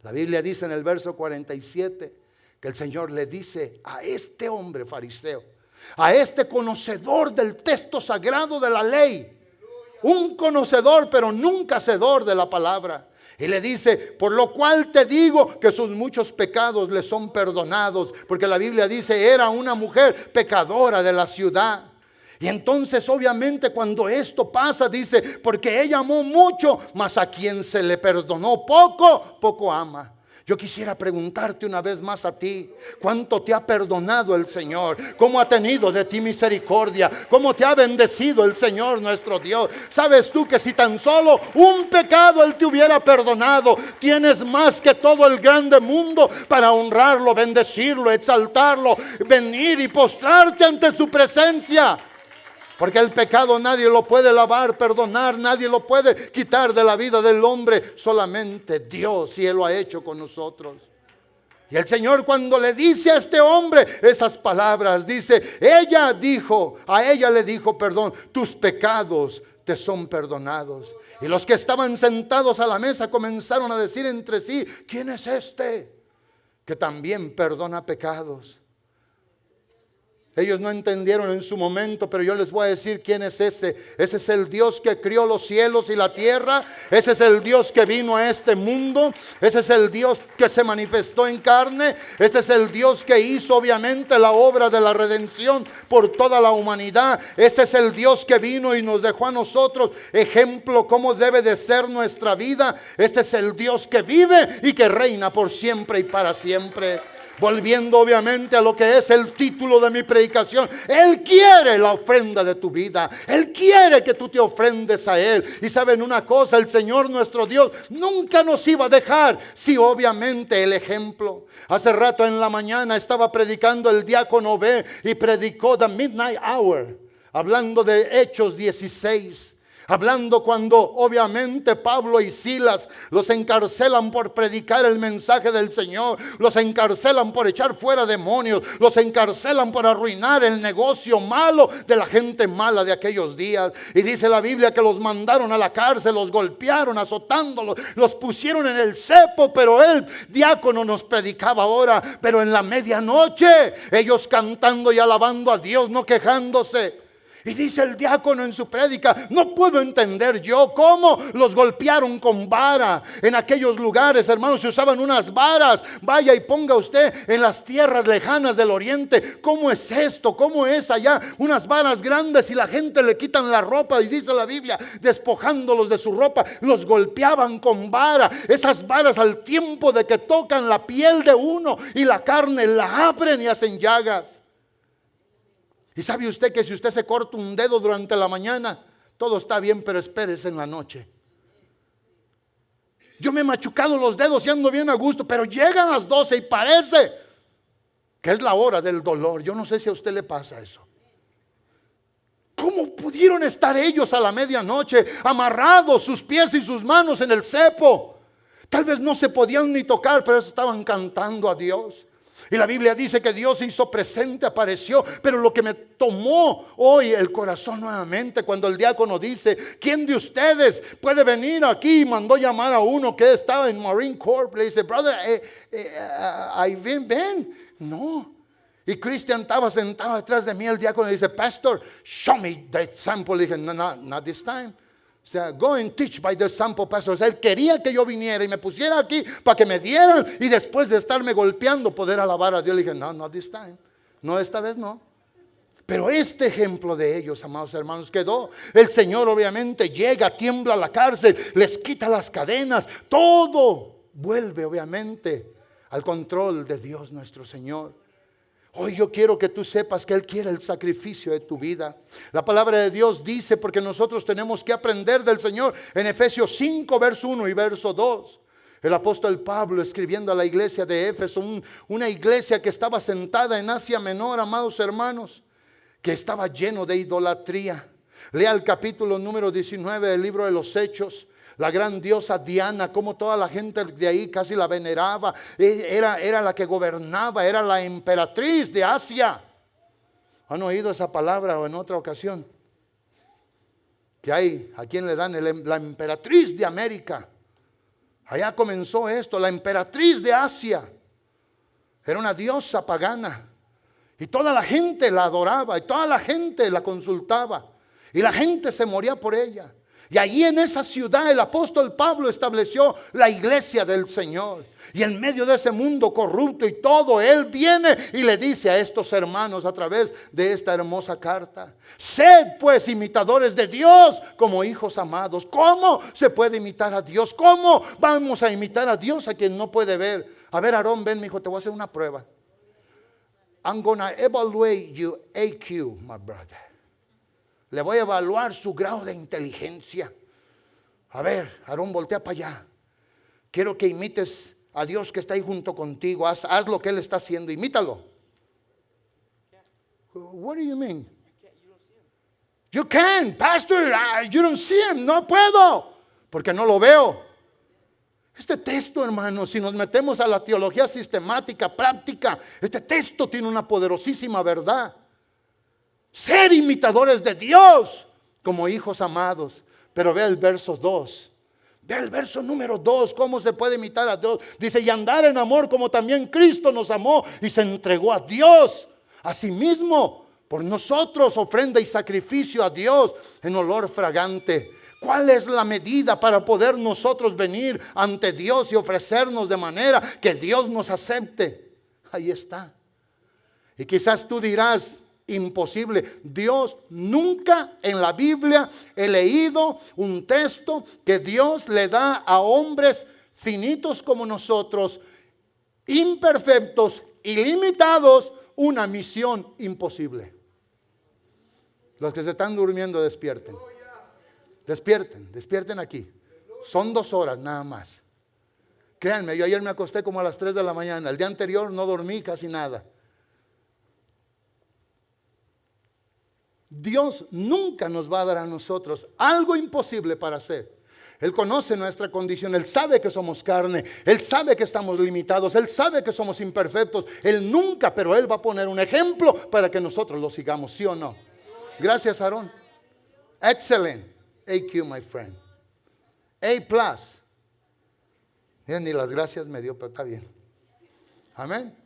[SPEAKER 1] la Biblia dice en el verso 47 que el Señor le dice a este hombre fariseo, a este conocedor del texto sagrado de la ley, un conocedor pero nunca hacedor de la palabra. Y le dice, por lo cual te digo que sus muchos pecados le son perdonados. Porque la Biblia dice, era una mujer pecadora de la ciudad. Y entonces obviamente cuando esto pasa dice, porque ella amó mucho, mas a quien se le perdonó poco, poco ama. Yo quisiera preguntarte una vez más a ti, ¿cuánto te ha perdonado el Señor? ¿Cómo ha tenido de ti misericordia? ¿Cómo te ha bendecido el Señor nuestro Dios? ¿Sabes tú que si tan solo un pecado Él te hubiera perdonado, tienes más que todo el grande mundo para honrarlo, bendecirlo, exaltarlo, venir y postrarte ante su presencia? Porque el pecado nadie lo puede lavar, perdonar, nadie lo puede quitar de la vida del hombre. Solamente Dios, y Él lo ha hecho con nosotros. Y el Señor cuando le dice a este hombre esas palabras, dice, a ella le dijo, perdón, tus pecados te son perdonados. Y los que estaban sentados a la mesa comenzaron a decir entre sí, ¿quién es este que también perdona pecados? Ellos no entendieron en su momento, pero yo les voy a decir quién es ese. Ese es el Dios que crió los cielos y la tierra. Ese es el Dios que vino a este mundo. Ese es el Dios que se manifestó en carne. Ese es el Dios que hizo obviamente la obra de la redención por toda la humanidad. Este es el Dios que vino y nos dejó a nosotros ejemplo cómo debe de ser nuestra vida. Este es el Dios que vive y que reina por siempre y para siempre. Volviendo obviamente a lo que es el título de mi predicación, Él quiere la ofrenda de tu vida. Él quiere que tú te ofrendes a Él. Y saben una cosa, el Señor nuestro Dios nunca nos iba a dejar si obviamente el ejemplo. Hace rato en la mañana estaba predicando el diácono B y predicó The Midnight Hour, hablando de Hechos 16. Hablando cuando obviamente Pablo y Silas los encarcelan por predicar el mensaje del Señor. Los encarcelan por echar fuera demonios. Los encarcelan por arruinar el negocio malo de la gente mala de aquellos días. Y dice la Biblia que los mandaron a la cárcel, los golpearon azotándolos, los pusieron en el cepo. Pero el diácono nos predicaba ahora, pero en la medianoche, ellos cantando y alabando a Dios, no quejándose. Y dice el diácono en su prédica, no puedo entender yo cómo los golpearon con vara. En aquellos lugares, hermanos, se usaban unas varas. Vaya y ponga usted en las tierras lejanas del oriente, ¿cómo es esto? ¿Cómo es allá? Unas varas grandes y la gente le quitan la ropa. Y dice la Biblia, despojándolos de su ropa, los golpeaban con vara. Esas varas al tiempo de que tocan la piel de uno y la carne, la abren y hacen llagas. Y sabe usted que si usted se corta un dedo durante la mañana, todo está bien, pero espérese en la noche. Yo me he machucado los dedos y ando bien a gusto, pero llegan las 12 y parece que es la hora del dolor. Yo no sé si a usted le pasa eso. ¿Cómo pudieron estar ellos a la medianoche amarrados sus pies y sus manos en el cepo? Tal vez no se podían ni tocar, pero estaban cantando a Dios. Y la Biblia dice que Dios se hizo presente, apareció. Pero lo que me tomó hoy el corazón nuevamente, cuando el diácono dice, ¿quién de ustedes puede venir aquí? Y mandó llamar a uno que estaba en Marine Corps. Le dice, brother, ven. No. Y Christian estaba sentado detrás de mí. El diácono dice, pastor, show me that sample. Le dije, no, not this time. O sea, go and teach by the sample, pastor. O sea, él quería que yo viniera y me pusiera aquí para que me dieran y después de estarme golpeando poder alabar a Dios. Le dije, no, not this time. No, esta vez no. Pero este ejemplo de ellos, amados hermanos, quedó. El Señor obviamente llega, tiembla la cárcel, les quita las cadenas. Todo vuelve obviamente al control de Dios nuestro Señor. Hoy yo quiero que tú sepas que Él quiere el sacrificio de tu vida. La palabra de Dios dice, porque nosotros tenemos que aprender del Señor en Efesios 5, verso 1 y verso 2. El apóstol Pablo escribiendo a la iglesia de Éfeso, una iglesia que estaba sentada en Asia Menor, amados hermanos, que estaba lleno de idolatría. Lea el capítulo número 19 del libro de los Hechos. La gran diosa Diana, como toda la gente de ahí casi la veneraba. Era la que gobernaba, era la emperatriz de Asia. ¿Han oído esa palabra o en otra ocasión? Que hay, ¿a quién le dan? La emperatriz de América. Allá comenzó esto, la emperatriz de Asia. Era una diosa pagana. Y toda la gente la adoraba y toda la gente la consultaba. Y la gente se moría por ella. Y allí en esa ciudad el apóstol Pablo estableció la iglesia del Señor. Y en medio de ese mundo corrupto y todo, Él viene y le dice a estos hermanos a través de esta hermosa carta: sed pues imitadores de Dios como hijos amados. ¿Cómo se puede imitar a Dios? ¿Cómo vamos a imitar a Dios a quien no puede ver? A ver, Aarón, ven, mi hijo, te voy a hacer una prueba. I'm gonna evaluate your AQ, my brother. Le voy a evaluar su grado de inteligencia. A ver, Aarón, voltea para allá. Quiero que imites a Dios que está ahí junto contigo. Haz lo que Él está haciendo. Imítalo. What do you mean? You can, pastor. You don't see him. No puedo. Porque no lo veo. Este texto, hermanos, si nos metemos a la teología sistemática, práctica, este texto tiene una poderosísima verdad. Ser imitadores de Dios como hijos amados. Pero ve el verso 2. Ve el verso número 2. ¿Cómo se puede imitar a Dios? Dice, y andar en amor como también Cristo nos amó y se entregó a Dios a sí mismo por nosotros, ofrenda y sacrificio a Dios en olor fragante. ¿Cuál es la medida para poder nosotros venir ante Dios y ofrecernos de manera que Dios nos acepte? Ahí está. Y quizás tú dirás, imposible. Dios, nunca en la Biblia he leído un texto que Dios le da a hombres finitos como nosotros, imperfectos, ilimitados, una misión imposible. Los que se están durmiendo, despierten. Despierten aquí. Son 2 horas nada más. Créanme, yo ayer me acosté como a las 3 de la mañana. El día anterior no dormí casi nada. Dios nunca nos va a dar a nosotros algo imposible para hacer. Él conoce nuestra condición, Él sabe que somos carne, Él sabe que estamos limitados, Él sabe que somos imperfectos. Él nunca, pero Él va a poner un ejemplo para que nosotros lo sigamos, ¿sí o no? Gracias, Aarón. Excellent. AQ, my friend. A+. Ni las gracias me dio, pero está bien. Amén.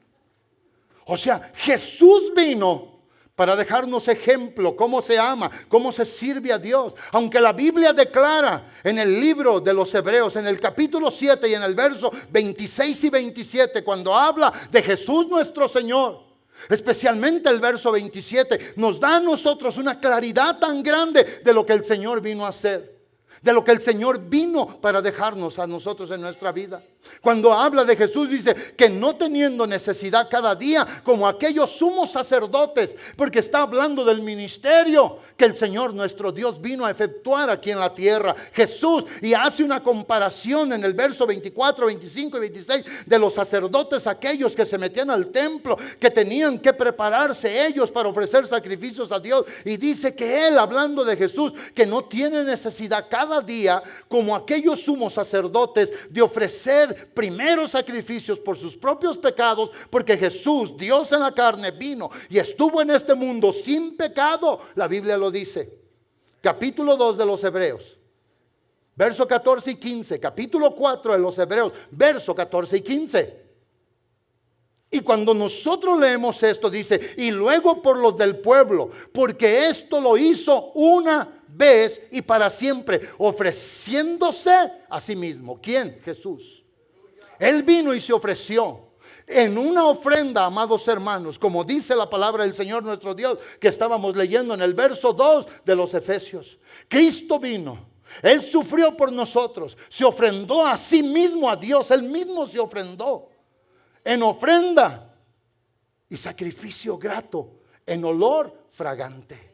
[SPEAKER 1] O sea, Jesús vino para dejarnos ejemplo, cómo se ama, cómo se sirve a Dios. Aunque la Biblia declara en el libro de los Hebreos, en el capítulo 7 y en el verso 26 y 27, cuando habla de Jesús nuestro Señor, especialmente el verso 27, nos da a nosotros una claridad tan grande de lo que el Señor vino a hacer. De lo que el Señor vino para dejarnos a nosotros en nuestra vida. Cuando habla de Jesús dice que no teniendo necesidad cada día como aquellos sumos sacerdotes, porque está hablando del ministerio que el Señor nuestro Dios vino a efectuar aquí en la tierra. Jesús, y hace una comparación en el verso 24, 25 y 26 de los sacerdotes aquellos que se metían al templo, que tenían que prepararse ellos para ofrecer sacrificios a Dios. Y dice que Él, hablando de Jesús, que no tiene necesidad cada día como aquellos sumos sacerdotes de ofrecer primeros sacrificios por sus propios pecados, porque Jesús, Dios en la carne, vino y estuvo en este mundo sin pecado. La Biblia lo dice. Capítulo 2 de los Hebreos, verso 14 y 15. Capítulo 4 de los Hebreos, verso 14 y 15. Y cuando nosotros leemos esto, dice, y luego por los del pueblo, porque esto lo hizo una vez y para siempre, ofreciéndose a sí mismo. ¿Quién? Jesús. Él vino y se ofreció en una ofrenda, amados hermanos, como dice la palabra del Señor nuestro Dios, que estábamos leyendo en el verso 2 de los Efesios. Cristo vino. Él sufrió por nosotros, se ofrendó a sí mismo a Dios, Él mismo se ofrendó en ofrenda y sacrificio grato, en olor fragante.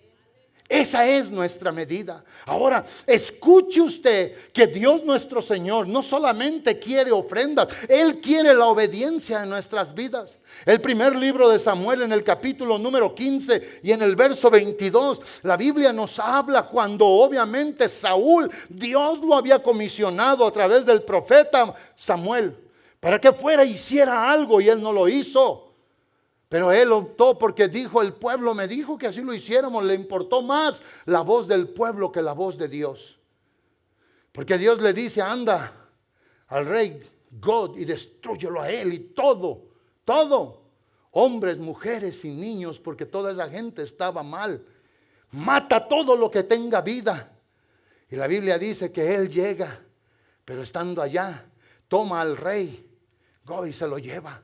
[SPEAKER 1] Esa es nuestra medida. Ahora, escuche usted que Dios nuestro Señor no solamente quiere ofrendas, Él quiere la obediencia en nuestras vidas. El primer libro de Samuel, en el capítulo número 15 y en el verso 22, la Biblia nos habla cuando obviamente Saúl, Dios lo había comisionado a través del profeta Samuel para que fuera e hiciera algo, y él no lo hizo. Pero él optó porque dijo, el pueblo me dijo que así lo hiciéramos. Le importó más la voz del pueblo que la voz de Dios. Porque Dios le dice, anda al rey God y destrúyelo a él y todo, hombres, mujeres y niños, porque toda esa gente estaba mal. Mata todo lo que tenga vida. Y la Biblia dice que él llega, pero estando allá, toma al rey God y se lo lleva.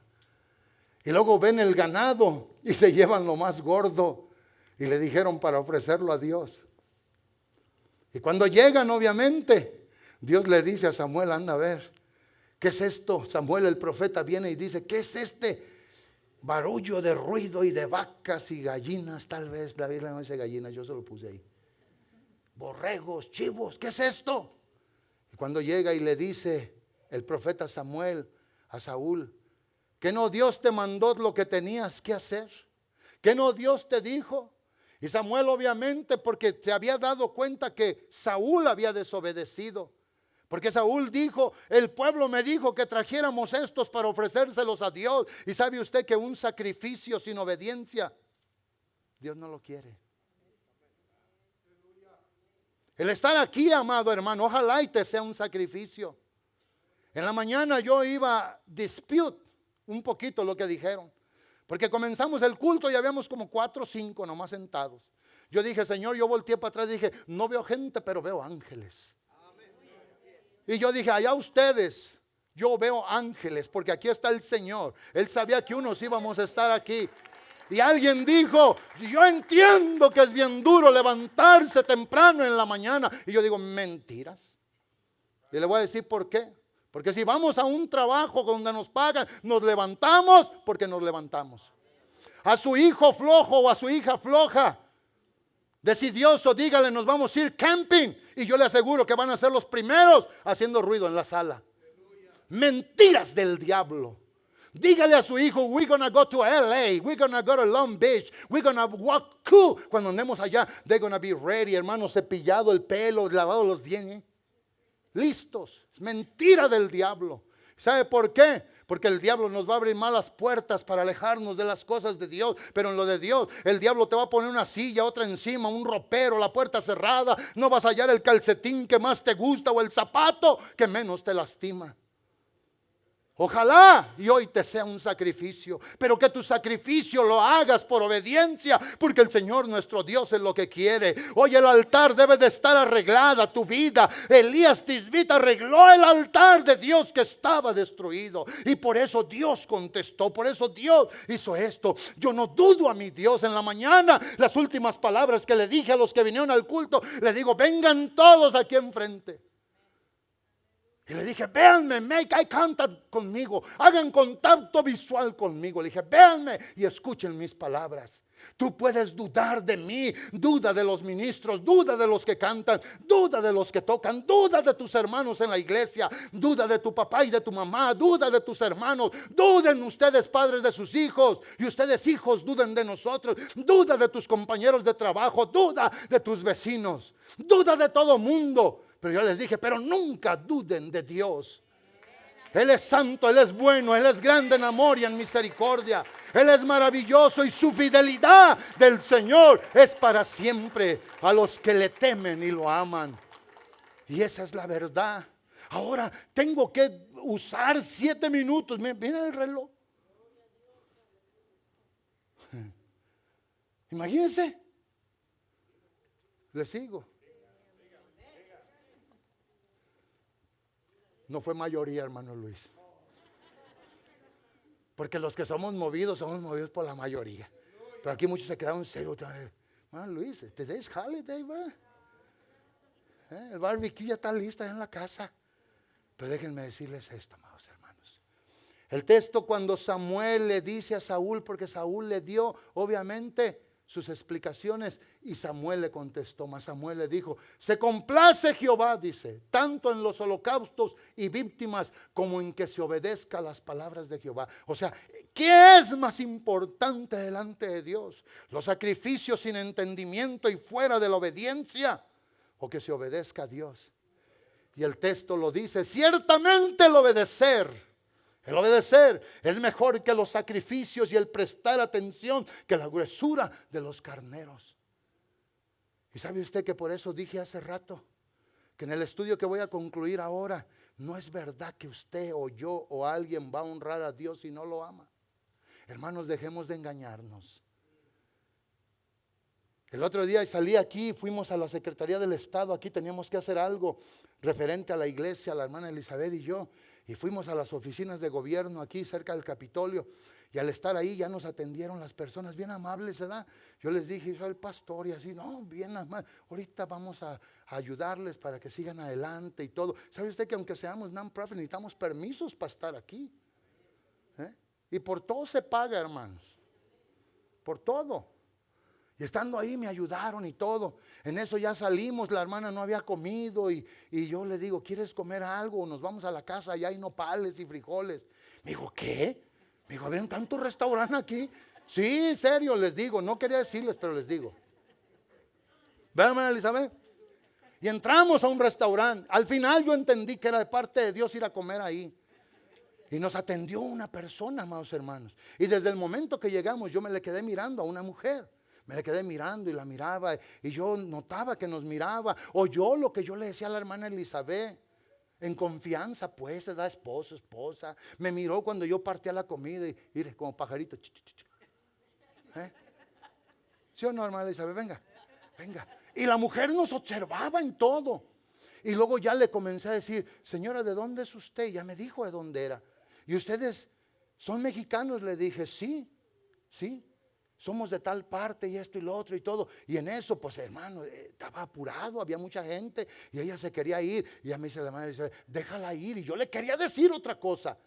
[SPEAKER 1] Y luego ven el ganado y se llevan lo más gordo. Y le dijeron para ofrecerlo a Dios. Y cuando llegan, obviamente, Dios le dice a Samuel, anda a ver, ¿qué es esto? Samuel el profeta viene y dice, ¿qué es este barullo de ruido y de vacas y gallinas? Tal vez la Biblia no dice gallinas, yo se lo puse ahí. Borregos, chivos, ¿qué es esto? Y cuando llega y le dice el profeta Samuel a Saúl, ¿que no Dios te mandó lo que tenías que hacer? ¿Que no Dios te dijo? Y Samuel obviamente, porque se había dado cuenta que Saúl había desobedecido. Porque Saúl dijo, el pueblo me dijo que trajéramos estos para ofrecérselos a Dios. Y sabe usted que un sacrificio sin obediencia, Dios no lo quiere. El estar aquí, amado hermano, ojalá y te sea un sacrificio. En la mañana yo iba a dispute un poquito lo que dijeron, porque comenzamos el culto y habíamos como 4 o 5 nomás sentados. Yo dije, Señor, yo volteé para atrás y dije, no veo gente, pero veo ángeles. Y yo dije, allá ustedes, yo veo ángeles, porque aquí está el Señor. Él sabía que unos íbamos a estar aquí. Y alguien dijo, yo entiendo que es bien duro levantarse temprano en la mañana. Y yo digo, mentiras. Y le voy a decir por qué. Porque si vamos a un trabajo donde nos pagan, nos levantamos porque nos levantamos. A su hijo flojo o a su hija floja, decidioso, dígale, nos vamos a ir camping. Y yo le aseguro que van a ser los primeros haciendo ruido en la sala. Mentiras del diablo. Dígale a su hijo, we're gonna go to LA, we're gonna go to Long Beach, we're gonna walk cool. Cuando andemos allá, they're gonna be ready, hermano, cepillado el pelo, lavado los dientes. Listos. Es mentira del diablo. ¿Sabe por qué? Porque el diablo nos va a abrir malas puertas para alejarnos de las cosas de Dios. Pero en lo de Dios, el diablo te va a poner una silla, otra encima, un ropero, la puerta cerrada. No vas a hallar el calcetín que más te gusta o el zapato que menos te lastima. Ojalá y hoy te sea un sacrificio, pero que tu sacrificio lo hagas por obediencia, porque el Señor nuestro Dios es lo que quiere. Hoy el altar debe de estar arreglada, tu vida. Elías Tisbita arregló el altar de Dios que estaba destruido, y por eso Dios contestó, por eso Dios hizo esto. Yo no dudo a mi Dios. En la mañana, las últimas palabras que le dije a los que vinieron al culto, le digo, vengan todos aquí enfrente. Y le dije, véanme, make eye contact conmigo, hagan contacto visual conmigo. Le dije, véanme y escuchen mis palabras. Tú puedes dudar de mí, duda de los ministros, duda de los que cantan, duda de los que tocan, duda de tus hermanos en la iglesia, duda de tu papá y de tu mamá, duda de tus hermanos, duden ustedes padres de sus hijos y ustedes hijos duden de nosotros, duda de tus compañeros de trabajo, duda de tus vecinos, duda de todo mundo. Pero yo les dije, pero nunca duden de Dios. Él es santo, Él es bueno, Él es grande en amor y en misericordia. Él es maravilloso y su fidelidad del Señor es para siempre a los que le temen y lo aman. Y esa es la verdad. Ahora tengo que usar 7 minutos. Mira el reloj. Imagínense. Le sigo. No fue mayoría, hermano Luis. Porque los que somos movidos por la mayoría. Pero aquí muchos se quedaron serios. Hermano Luis, today's holiday, bro. El barbecue ya está listo en la casa. Pero déjenme decirles esto, amados hermanos. El texto cuando Samuel le dice a Saúl, porque Saúl le dio obviamente sus explicaciones y Samuel le contestó, mas Samuel le dijo, se complace Jehová, dice, tanto en los holocaustos y víctimas como en que se obedezca las palabras de Jehová. O sea, ¿qué es más importante delante de Dios? ¿Los sacrificios sin entendimiento y fuera de la obediencia o que se obedezca a Dios? Y el texto lo dice, ciertamente el obedecer es mejor que los sacrificios y el prestar atención que la gruesura de los carneros. Y sabe usted que por eso dije hace rato que en el estudio que voy a concluir ahora, no es verdad que usted o yo o alguien va a honrar a Dios si no lo ama. Hermanos, dejemos de engañarnos. El otro día salí aquí, fuimos a la Secretaría del Estado, aquí teníamos que hacer algo referente a la iglesia, la hermana Elizabeth y yo. Y fuimos a las oficinas de gobierno aquí cerca del Capitolio. Y al estar ahí ya nos atendieron las personas bien amables, ¿verdad? Yo les dije, soy el pastor y así, no, bien amable. Ahorita vamos a ayudarles para que sigan adelante y todo. ¿Sabe usted que aunque seamos non-profit necesitamos permisos para estar aquí? Y por todo se paga, hermanos. Por todo. Y estando ahí me ayudaron y todo. En eso ya salimos, la hermana no había comido y yo le digo, ¿quieres comer algo? Nos vamos a la casa, allá hay nopales y frijoles. Me dijo, ¿qué? Me dijo, ¿habían tantos restaurantes aquí? Sí, serio, les digo, no quería decirles, pero les digo. ¿Verdad, hermana Elizabeth? Y entramos a un restaurante. Al final yo entendí que era de parte de Dios ir a comer ahí. Y nos atendió una persona, amados hermanos. Y desde el momento que llegamos yo me le quedé mirando a una mujer. Me le quedé mirando y la miraba y yo notaba que nos miraba. Oyó lo que yo le decía a la hermana Elizabeth. En confianza, pues, se da esposo, esposa. Me miró cuando yo partía la comida y mire, como pajarito. ¿Sí o no, hermana Elizabeth? Venga, venga. Y la mujer nos observaba en todo. Y luego ya le comencé a decir, señora, ¿de dónde es usted? Ya me dijo de dónde era. ¿Y ustedes son mexicanos? Le dije, sí, sí. somos de tal parte y esto y lo otro y todo. Y en eso, pues hermano, estaba apurado, había mucha gente y ella se quería ir. Y a mí dice la madre, dice, déjala ir. Y yo le quería decir otra cosa.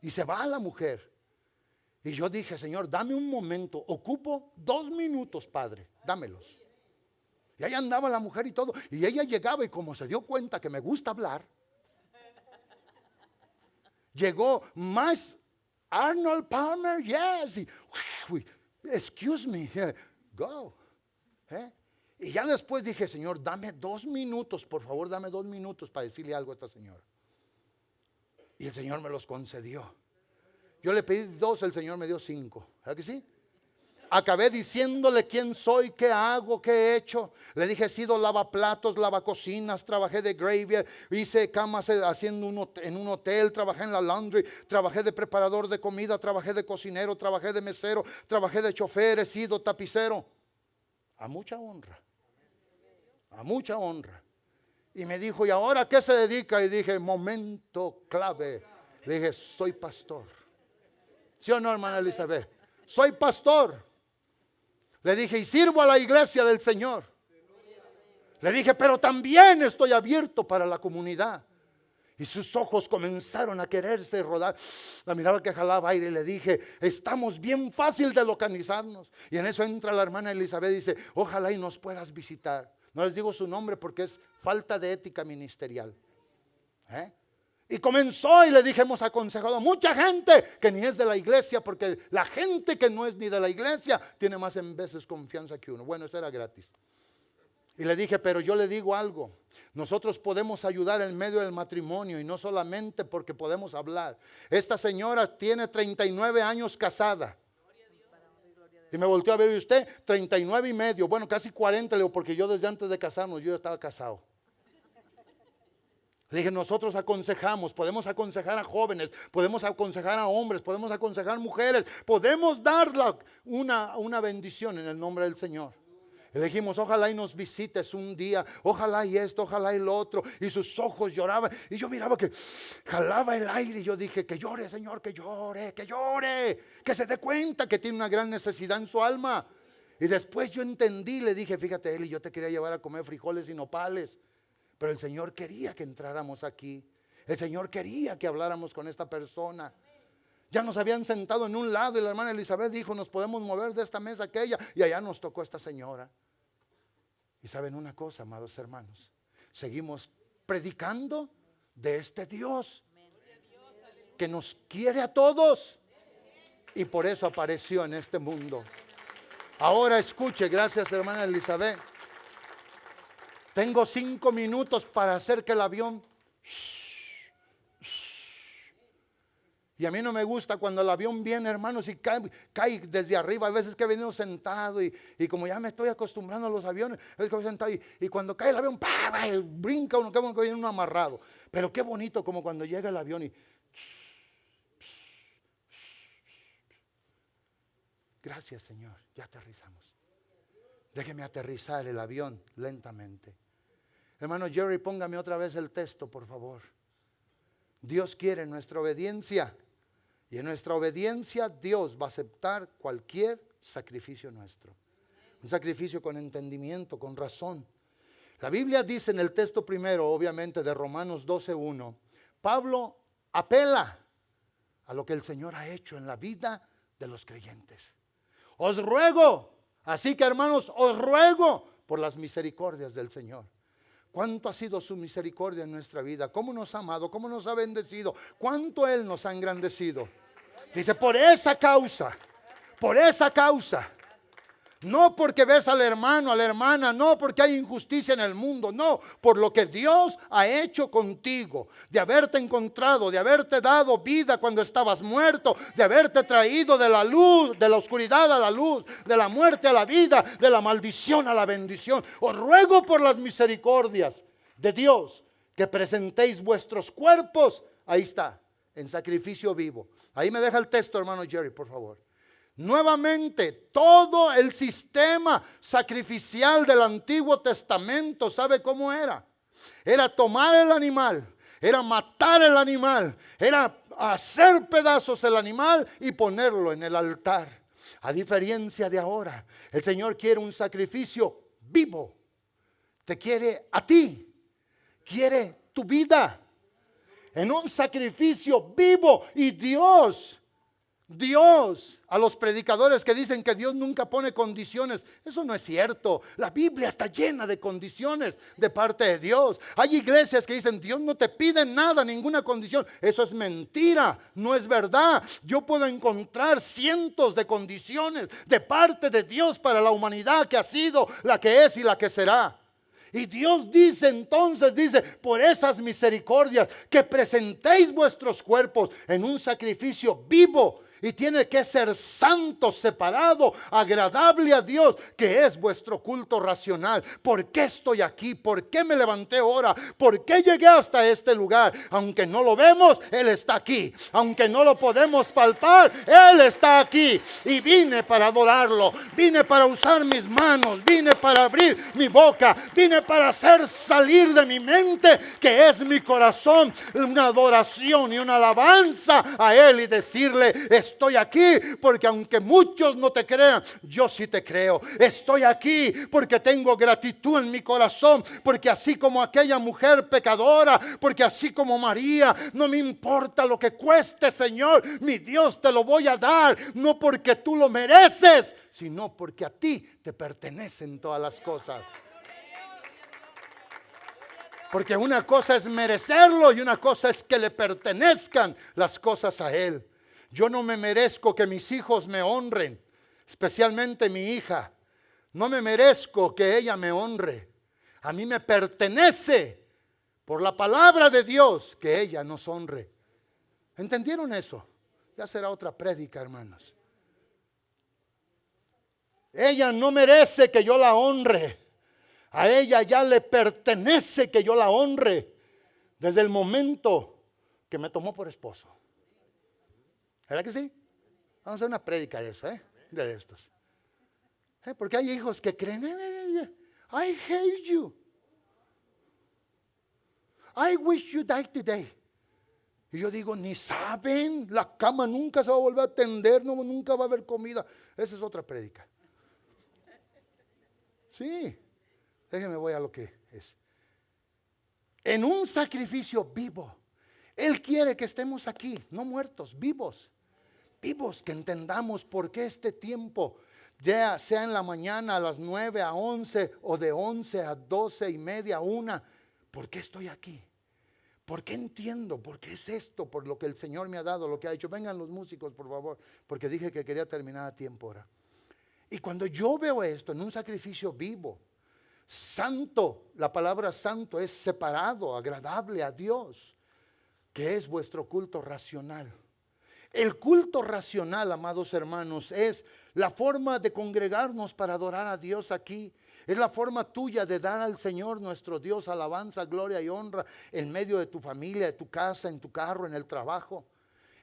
[SPEAKER 1] Y se va la mujer. Y yo dije, Señor, dame un momento, ocupo 2 minutos, Padre, dámelos. Y ahí andaba la mujer y todo. Y ella llegaba y como se dio cuenta que me gusta hablar, llegó más Arnold Palmer, yes. Y, excuse me, go. Y ya después dije, Señor, dame 2 minutos, por favor, dame 2 minutos para decirle algo a esta señora. Y el Señor me los concedió. Yo le pedí 2, el Señor me dio 5. ¿Verdad que sí? Acabé diciéndole quién soy, qué hago, qué he hecho. Le dije, he sido lavaplatos, lavacocinas, trabajé de graveyard, hice camas haciendo en un hotel, trabajé en la laundry, trabajé de preparador de comida, trabajé de cocinero, trabajé de mesero, trabajé de chofer, he sido tapicero. A mucha honra. A mucha honra. Y me dijo, ¿y ahora qué se dedica? Y dije, momento clave. Le dije, soy pastor. ¿Sí o no, hermana Elizabeth? Soy pastor. Le dije, y sirvo a la iglesia del Señor. Le dije, pero también estoy abierto para la comunidad. Y sus ojos comenzaron a quererse rodar. La miraba que jalaba aire y le dije, estamos bien fácil de localizarnos. Y en eso entra la hermana Elizabeth y dice, ojalá y nos puedas visitar. No les digo su nombre porque es falta de ética ministerial. Y comenzó y le dije, hemos aconsejado a mucha gente que ni es de la iglesia, porque la gente que no es ni de la iglesia tiene más en veces confianza que uno. Bueno, eso era gratis. Y le dije, pero yo le digo algo, nosotros podemos ayudar en medio del matrimonio y no solamente porque podemos hablar. Esta señora tiene 39 años casada. Y me volteó a ver, ¿y usted? 39 y medio, bueno, casi 40, le digo, porque yo desde antes de casarnos, yo estaba casado. Le dije, nosotros aconsejamos, podemos aconsejar a jóvenes, podemos aconsejar a hombres, podemos aconsejar mujeres, podemos dar una bendición en el nombre del Señor. Le dijimos, ojalá y nos visites un día, ojalá y esto, ojalá y lo otro. Y sus ojos lloraban y yo miraba que jalaba el aire y yo dije, que llore, Señor, que llore, que se dé cuenta que tiene una gran necesidad en su alma. Y después yo entendí, le dije, fíjate, Eli, yo te quería llevar a comer frijoles y nopales. Pero el Señor quería que entráramos aquí. El Señor quería que habláramos con esta persona. Ya nos habían sentado en un lado y la hermana Elizabeth dijo, nos podemos mover de esta mesa a aquella. Y allá nos tocó esta señora. Y saben una cosa, amados hermanos, seguimos predicando de este Dios que nos quiere a todos. Y por eso apareció en este mundo. Ahora escuche, gracias hermana Elizabeth. Tengo 5 minutos para hacer que el avión... Y a mí no me gusta cuando el avión viene, hermanos, y cae desde arriba. A veces que he venido sentado y como ya me estoy acostumbrando a los aviones, es que voy sentado y cuando cae el avión, ¡pah! Brinca uno, que viene uno amarrado. Pero qué bonito como cuando llega el avión y... Gracias, Señor, ya aterrizamos. Déjeme aterrizar el avión lentamente. Hermano Jerry, póngame otra vez el texto, por favor. Dios quiere nuestra obediencia. Y en nuestra obediencia Dios va a aceptar cualquier sacrificio nuestro. Un sacrificio con entendimiento, con razón. La Biblia dice en el texto primero, obviamente, de Romanos 12:1, Pablo apela a lo que el Señor ha hecho en la vida de los creyentes. Os ruego, así que hermanos, os ruego por las misericordias del Señor. ¿Cuánto ha sido su misericordia en nuestra vida? ¿Cómo nos ha amado? ¿Cómo nos ha bendecido? ¿Cuánto Él nos ha engrandecido? Dice, por esa causa, no porque ves al hermano, a la hermana, no porque hay injusticia en el mundo, no, por lo que Dios ha hecho contigo, de haberte encontrado, de haberte dado vida cuando estabas muerto, de haberte traído de la luz, de la oscuridad a la luz, de la muerte a la vida, de la maldición a la bendición. Os ruego por las misericordias de Dios que presentéis vuestros cuerpos, ahí está, en sacrificio vivo. Ahí me deja el texto, hermano Jerry, por favor. Nuevamente, todo el sistema sacrificial del Antiguo Testamento, ¿sabe cómo era? Era tomar el animal, era matar el animal, era hacer pedazos el animal y ponerlo en el altar. A diferencia de ahora, el Señor quiere un sacrificio vivo. Te quiere a ti. Quiere tu vida en un sacrificio vivo. Y Dios, a los predicadores que dicen que Dios nunca pone condiciones, eso no es cierto. La Biblia está llena de condiciones de parte de Dios. Hay iglesias que dicen Dios no te pide nada, ninguna condición. Eso es mentira, no es verdad. Yo puedo encontrar cientos de condiciones de parte de Dios para la humanidad que ha sido, la que es y la que será. Y Dios dice entonces, por esas misericordias, que presentéis vuestros cuerpos en un sacrificio vivo. Y tiene que ser santo, separado, agradable a Dios, que es vuestro culto racional. ¿Por qué estoy aquí? ¿Por qué me levanté ahora? ¿Por qué llegué hasta este lugar? Aunque no lo vemos, Él está aquí. Aunque no lo podemos palpar, Él está aquí. Y vine para adorarlo. Vine para usar mis manos. Vine para abrir mi boca. Vine para hacer salir de mi mente, que es mi corazón, una adoración y una alabanza a Él, y decirle: estoy aquí porque aunque muchos no te crean, yo sí te creo. Estoy aquí porque tengo gratitud en mi corazón, porque así como aquella mujer pecadora, porque así como María, no me importa lo que cueste, Señor, mi Dios, te lo voy a dar, no porque tú lo mereces, sino porque a ti te pertenecen todas las cosas. Porque una cosa es merecerlo y una cosa es que le pertenezcan las cosas a Él. Yo no me merezco que mis hijos me honren, especialmente mi hija. No me merezco que ella me honre. A mí me pertenece por la palabra de Dios que ella nos honre. ¿Entendieron eso? Ya será otra prédica, hermanos. Ella no merece que yo la honre. A ella ya le pertenece que yo la honre desde el momento que me tomó por esposo. ¿Verdad que sí? Vamos a hacer una prédica de eso, de estos. Porque hay hijos que creen, I hate you. I wish you died today. Y yo digo, ni saben, la cama nunca se va a volver a tender, no, nunca va a haber comida. Esa es otra prédica. Sí, déjenme voy a lo que es. En un sacrificio vivo. Él quiere que estemos aquí, no muertos, vivos. Vivos, que entendamos por qué este tiempo, ya sea en la mañana a las 9 a 11 o de 11 a 12 y media, 1, ¿por qué estoy aquí? ¿Por qué entiendo? ¿Por qué es esto? Por lo que el Señor me ha dado, lo que ha hecho. Vengan los músicos, por favor, porque dije que quería terminar a tiempo ahora. Y cuando yo veo esto en un sacrificio vivo, santo, la palabra santo es separado, agradable a Dios, que es vuestro culto racional. El culto racional, amados hermanos, es la forma de congregarnos para adorar a Dios aquí. Es la forma tuya de dar al Señor nuestro Dios alabanza, gloria y honra en medio de tu familia, de tu casa, en tu carro, en el trabajo.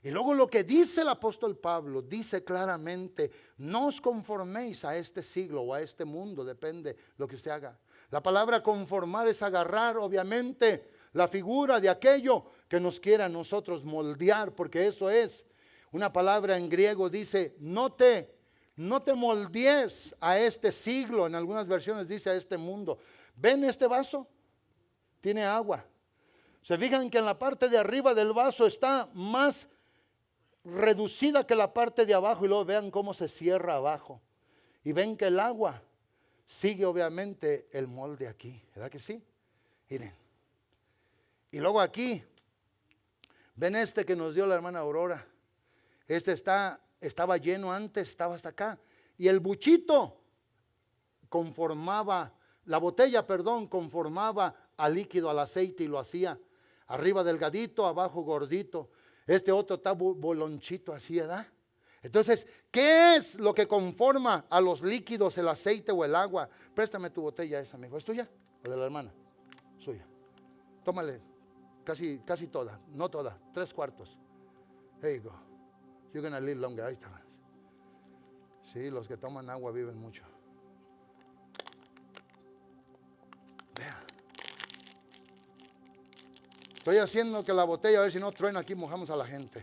[SPEAKER 1] Y luego lo que dice el apóstol Pablo, dice claramente: no os conforméis a este siglo o a este mundo, depende lo que usted haga. La palabra conformar es agarrar, obviamente, la figura de aquello que nos quiera a nosotros moldear, porque eso es. Una palabra en griego dice: no te moldees a este siglo. En algunas versiones dice a este mundo. ¿Ven este vaso? Tiene agua. Se fijan que en la parte de arriba del vaso está más reducida que la parte de abajo, y luego vean cómo se cierra abajo. Y ven que el agua sigue obviamente el molde aquí. ¿Verdad que sí? Miren. Y luego aquí, ven este que nos dio la hermana Aurora. Este estaba lleno antes, estaba hasta acá. Y el buchito conformaba, la botella, perdón, conformaba al líquido, al aceite, y lo hacía arriba delgadito, abajo gordito. Este otro está bolonchito así, ¿verdad? Entonces, ¿qué es lo que conforma a los líquidos, el aceite o el agua? Préstame tu botella esa, amigo. ¿Es tuya o de la hermana? Suya. Tómale, casi toda, no toda, 3/4. There you go. You're gonna live longer. Ahí está. Sí, los que toman agua viven mucho. Vea. Estoy haciendo que la botella, a ver si no truena aquí, mojamos a la gente.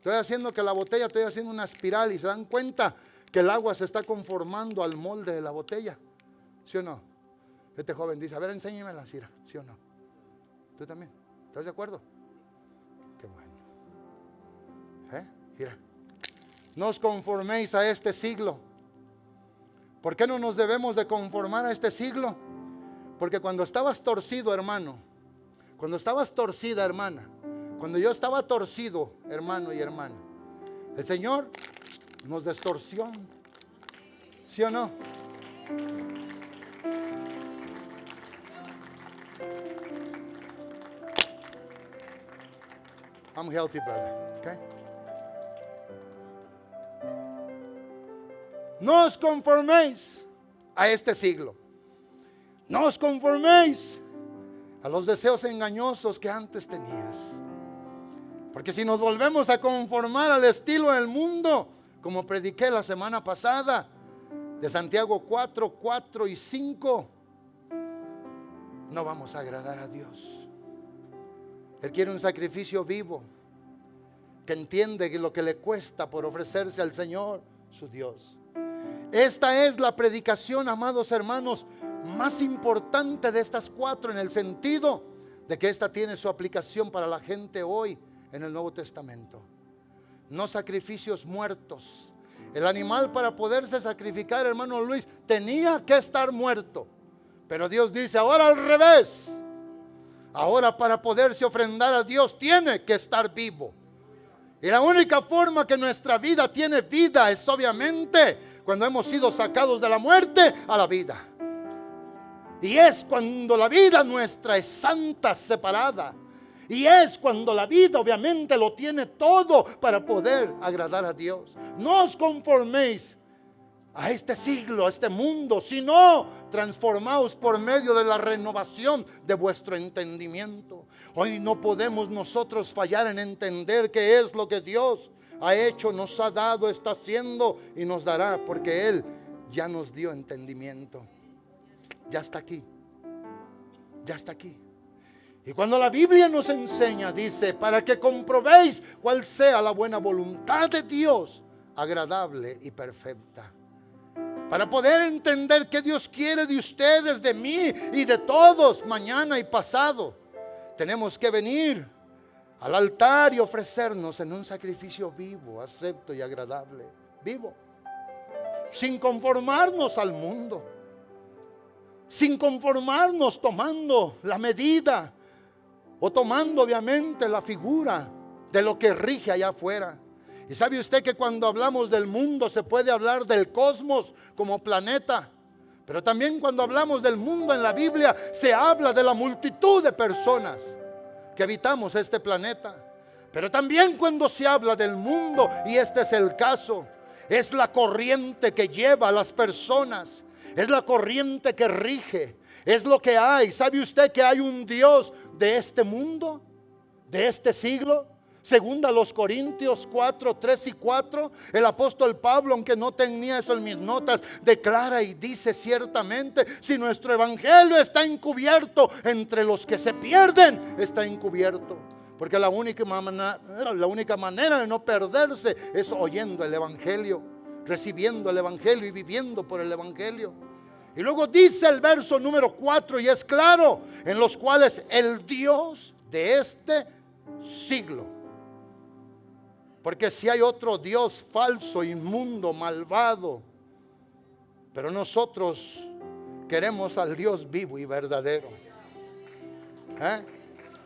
[SPEAKER 1] Estoy haciendo que la botella, estoy haciendo una espiral y se dan cuenta que el agua se está conformando al molde de la botella. ¿Sí o no? Este joven dice, a ver, enséñamela, Cira. ¿Sí o no? ¿Tú también? ¿Estás de acuerdo? Qué bueno. Mira. No os conforméis a este siglo. ¿Por qué no nos debemos de conformar a este siglo? Porque cuando estabas torcido, hermano, cuando estabas torcida, hermana, cuando yo estaba torcido, hermano y hermana, el Señor nos destorció. ¿Sí o no? I'm healthy, brother. Okay? No os conforméis a este siglo. No os conforméis a los deseos engañosos que antes tenías. Porque si nos volvemos a conformar al estilo del mundo, como prediqué la semana pasada, de Santiago 4, 4 y 5, no vamos a agradar a Dios. Él quiere un sacrificio vivo, que entiende que lo que le cuesta por ofrecerse al Señor, su Dios. Esta es la predicación, amados hermanos, más importante de estas 4, en el sentido de que esta tiene su aplicación para la gente hoy en el Nuevo Testamento. No sacrificios muertos. El animal, para poderse sacrificar, hermano Luis, tenía que estar muerto. Pero Dios dice, ahora al revés. Ahora, para poderse ofrendar a Dios, tiene que estar vivo. Y la única forma que nuestra vida tiene vida es obviamente cuando hemos sido sacados de la muerte a la vida. Y es cuando la vida nuestra es santa, separada. Y es cuando la vida obviamente lo tiene todo para poder agradar a Dios. No os conforméis a este siglo, a este mundo, sino transformaos por medio de la renovación de vuestro entendimiento. Hoy no podemos nosotros fallar en entender qué es lo que Dios ha hecho, nos ha dado, está haciendo y nos dará, porque Él ya nos dio entendimiento. Ya está aquí. Ya está aquí. Y cuando la Biblia nos enseña, dice, para que comprobéis cuál sea la buena voluntad de Dios, agradable y perfecta. Para poder entender qué Dios quiere de ustedes, de mí y de todos, mañana y pasado, tenemos que venir al altar y ofrecernos en un sacrificio vivo, acepto y agradable. Vivo. Sin conformarnos al mundo. Sin conformarnos tomando la medida o tomando obviamente la figura de lo que rige allá afuera. Y sabe usted que cuando hablamos del mundo se puede hablar del cosmos como planeta, pero también cuando hablamos del mundo en la Biblia se habla de la multitud de personas que habitamos este planeta. Pero también cuando se habla del mundo, y este es el caso, es la corriente que lleva a las personas, es la corriente que rige, es lo que hay. ¿Sabe usted que hay un Dios de este mundo, de este siglo? Segunda a los Corintios 4, 3 y 4, el apóstol Pablo, aunque no tenía eso en mis notas, declara y dice ciertamente, si nuestro evangelio está encubierto, entre los que se pierden está encubierto. Porque la única manera de no perderse es oyendo el evangelio, recibiendo el evangelio y viviendo por el evangelio. Y luego dice el verso número 4, y es claro, en los cuales el Dios de este siglo. Porque si hay otro Dios falso, inmundo, malvado, pero nosotros queremos al Dios vivo y verdadero.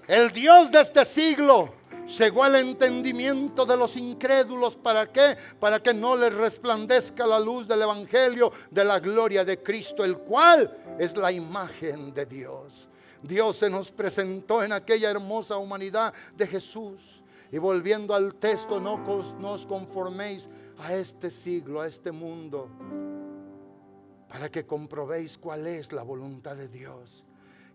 [SPEAKER 1] El Dios de este siglo cegó el entendimiento de los incrédulos. ¿Para qué? Para que no les resplandezca la luz del evangelio de la gloria de Cristo, el cual es la imagen de Dios. Dios se nos presentó en aquella hermosa humanidad de Jesús. Y volviendo al texto, no os conforméis a este siglo, a este mundo, para que comprobéis cuál es la voluntad de Dios.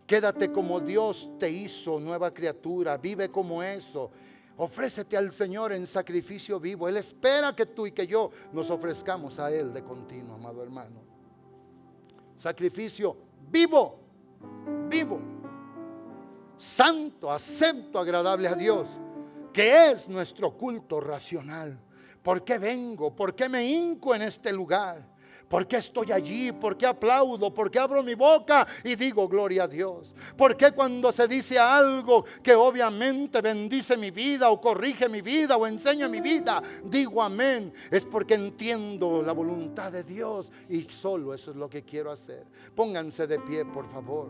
[SPEAKER 1] Quédate como Dios te hizo, nueva criatura, vive como eso. Ofrécete al Señor en sacrificio vivo. Él espera que tú y que yo nos ofrezcamos a Él de continuo, amado hermano. Sacrificio vivo, vivo, santo, acepto, agradable a Dios. que es nuestro culto racional. ¿Por qué vengo? ¿Por qué me hinco en este lugar? ¿Por qué estoy allí? ¿Por qué aplaudo? ¿Por qué abro mi boca y digo gloria a Dios? ¿Por qué cuando se dice algo que obviamente bendice mi vida o corrige mi vida o enseña mi vida, digo amén? Es porque entiendo la voluntad de Dios y solo eso es lo que quiero hacer. Pónganse de pie, por favor.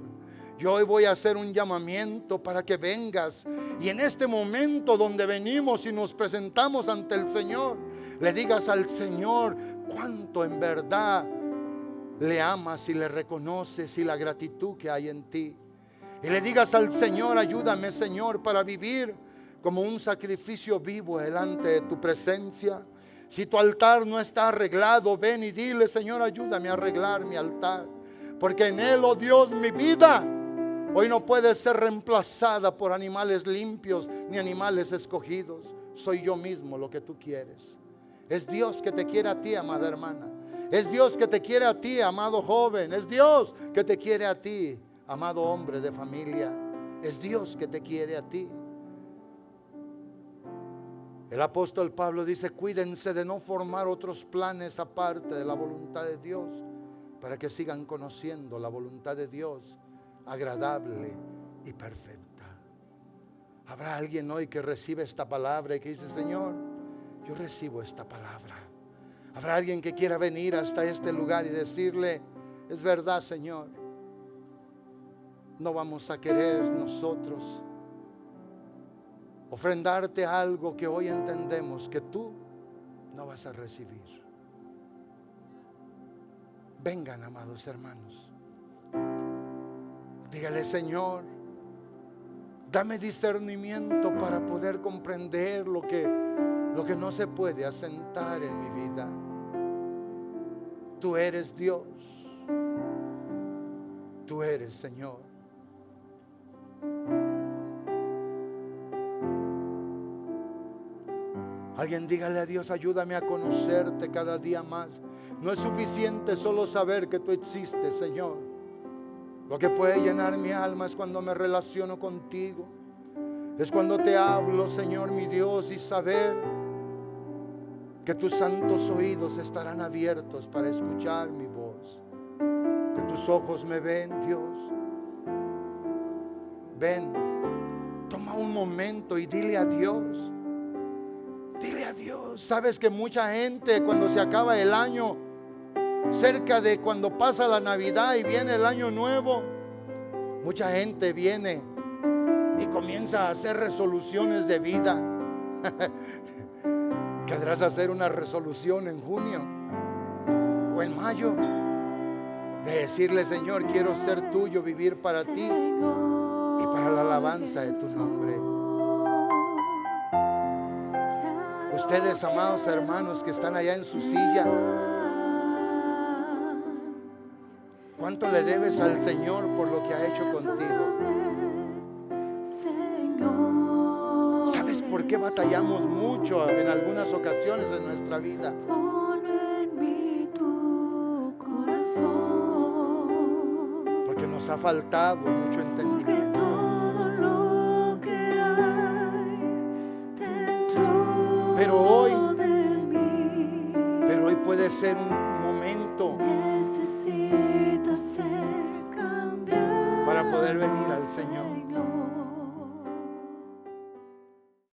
[SPEAKER 1] Yo hoy voy a hacer un llamamiento para que vengas y en este momento donde venimos y nos presentamos ante el Señor, le digas al Señor cuánto en verdad le amas y le reconoces y la gratitud que hay en ti. Y le digas al Señor, ayúdame, Señor, para vivir como un sacrificio vivo delante de tu presencia. Si tu altar no está arreglado, ven y dile, Señor, ayúdame a arreglar mi altar. Porque en él, oh Dios, mi vida hoy no puede ser reemplazada por animales limpios ni animales escogidos. Soy yo mismo lo que tú quieres. Es Dios que te quiere a ti, amada hermana. Es Dios que te quiere a ti, amado joven. Es Dios que te quiere a ti, amado hombre de familia. Es Dios que te quiere a ti. El apóstol Pablo dice, cuídense de no formar otros planes aparte de la voluntad de Dios, para que sigan conociendo la voluntad de Dios, agradable y perfecta. Habrá alguien hoy que recibe esta palabra y que dice, Señor, yo recibo esta palabra. Habrá alguien que quiera venir hasta este lugar y decirle, es verdad, Señor, no vamos a querer nosotros ofrendarte algo que hoy entendemos que tú no vas a recibir. Vengan, amados hermanos. Dígale, Señor, dame discernimiento para poder comprender lo que no se puede asentar en mi vida. Tú eres Dios. Tú eres, Señor. Alguien dígale a Dios, ayúdame a conocerte cada día más. No es suficiente solo saber que tú existes, Señor. Lo que puede llenar mi alma es cuando me relaciono contigo. Es cuando te hablo, Señor, mi Dios, y saber que tus santos oídos estarán abiertos para escuchar mi voz. Que tus ojos me ven, Dios. Ven, toma un momento y dile a Dios. Dile a Dios. Sabes que mucha gente cuando se acaba el año, cerca de cuando pasa la Navidad y viene el año nuevo, mucha gente viene y comienza a hacer resoluciones de vida. Querrás hacer una resolución en junio o en mayo de decirle, Señor, quiero ser tuyo, vivir para ti y para la alabanza de tu nombre. Ustedes, amados hermanos que están allá en su silla, ¿cuánto le debes al Señor por lo que ha hecho contigo? ¿Sabes por qué batallamos mucho en algunas ocasiones en nuestra vida? Porque nos ha faltado mucho entendimiento. Pero hoy puede ser un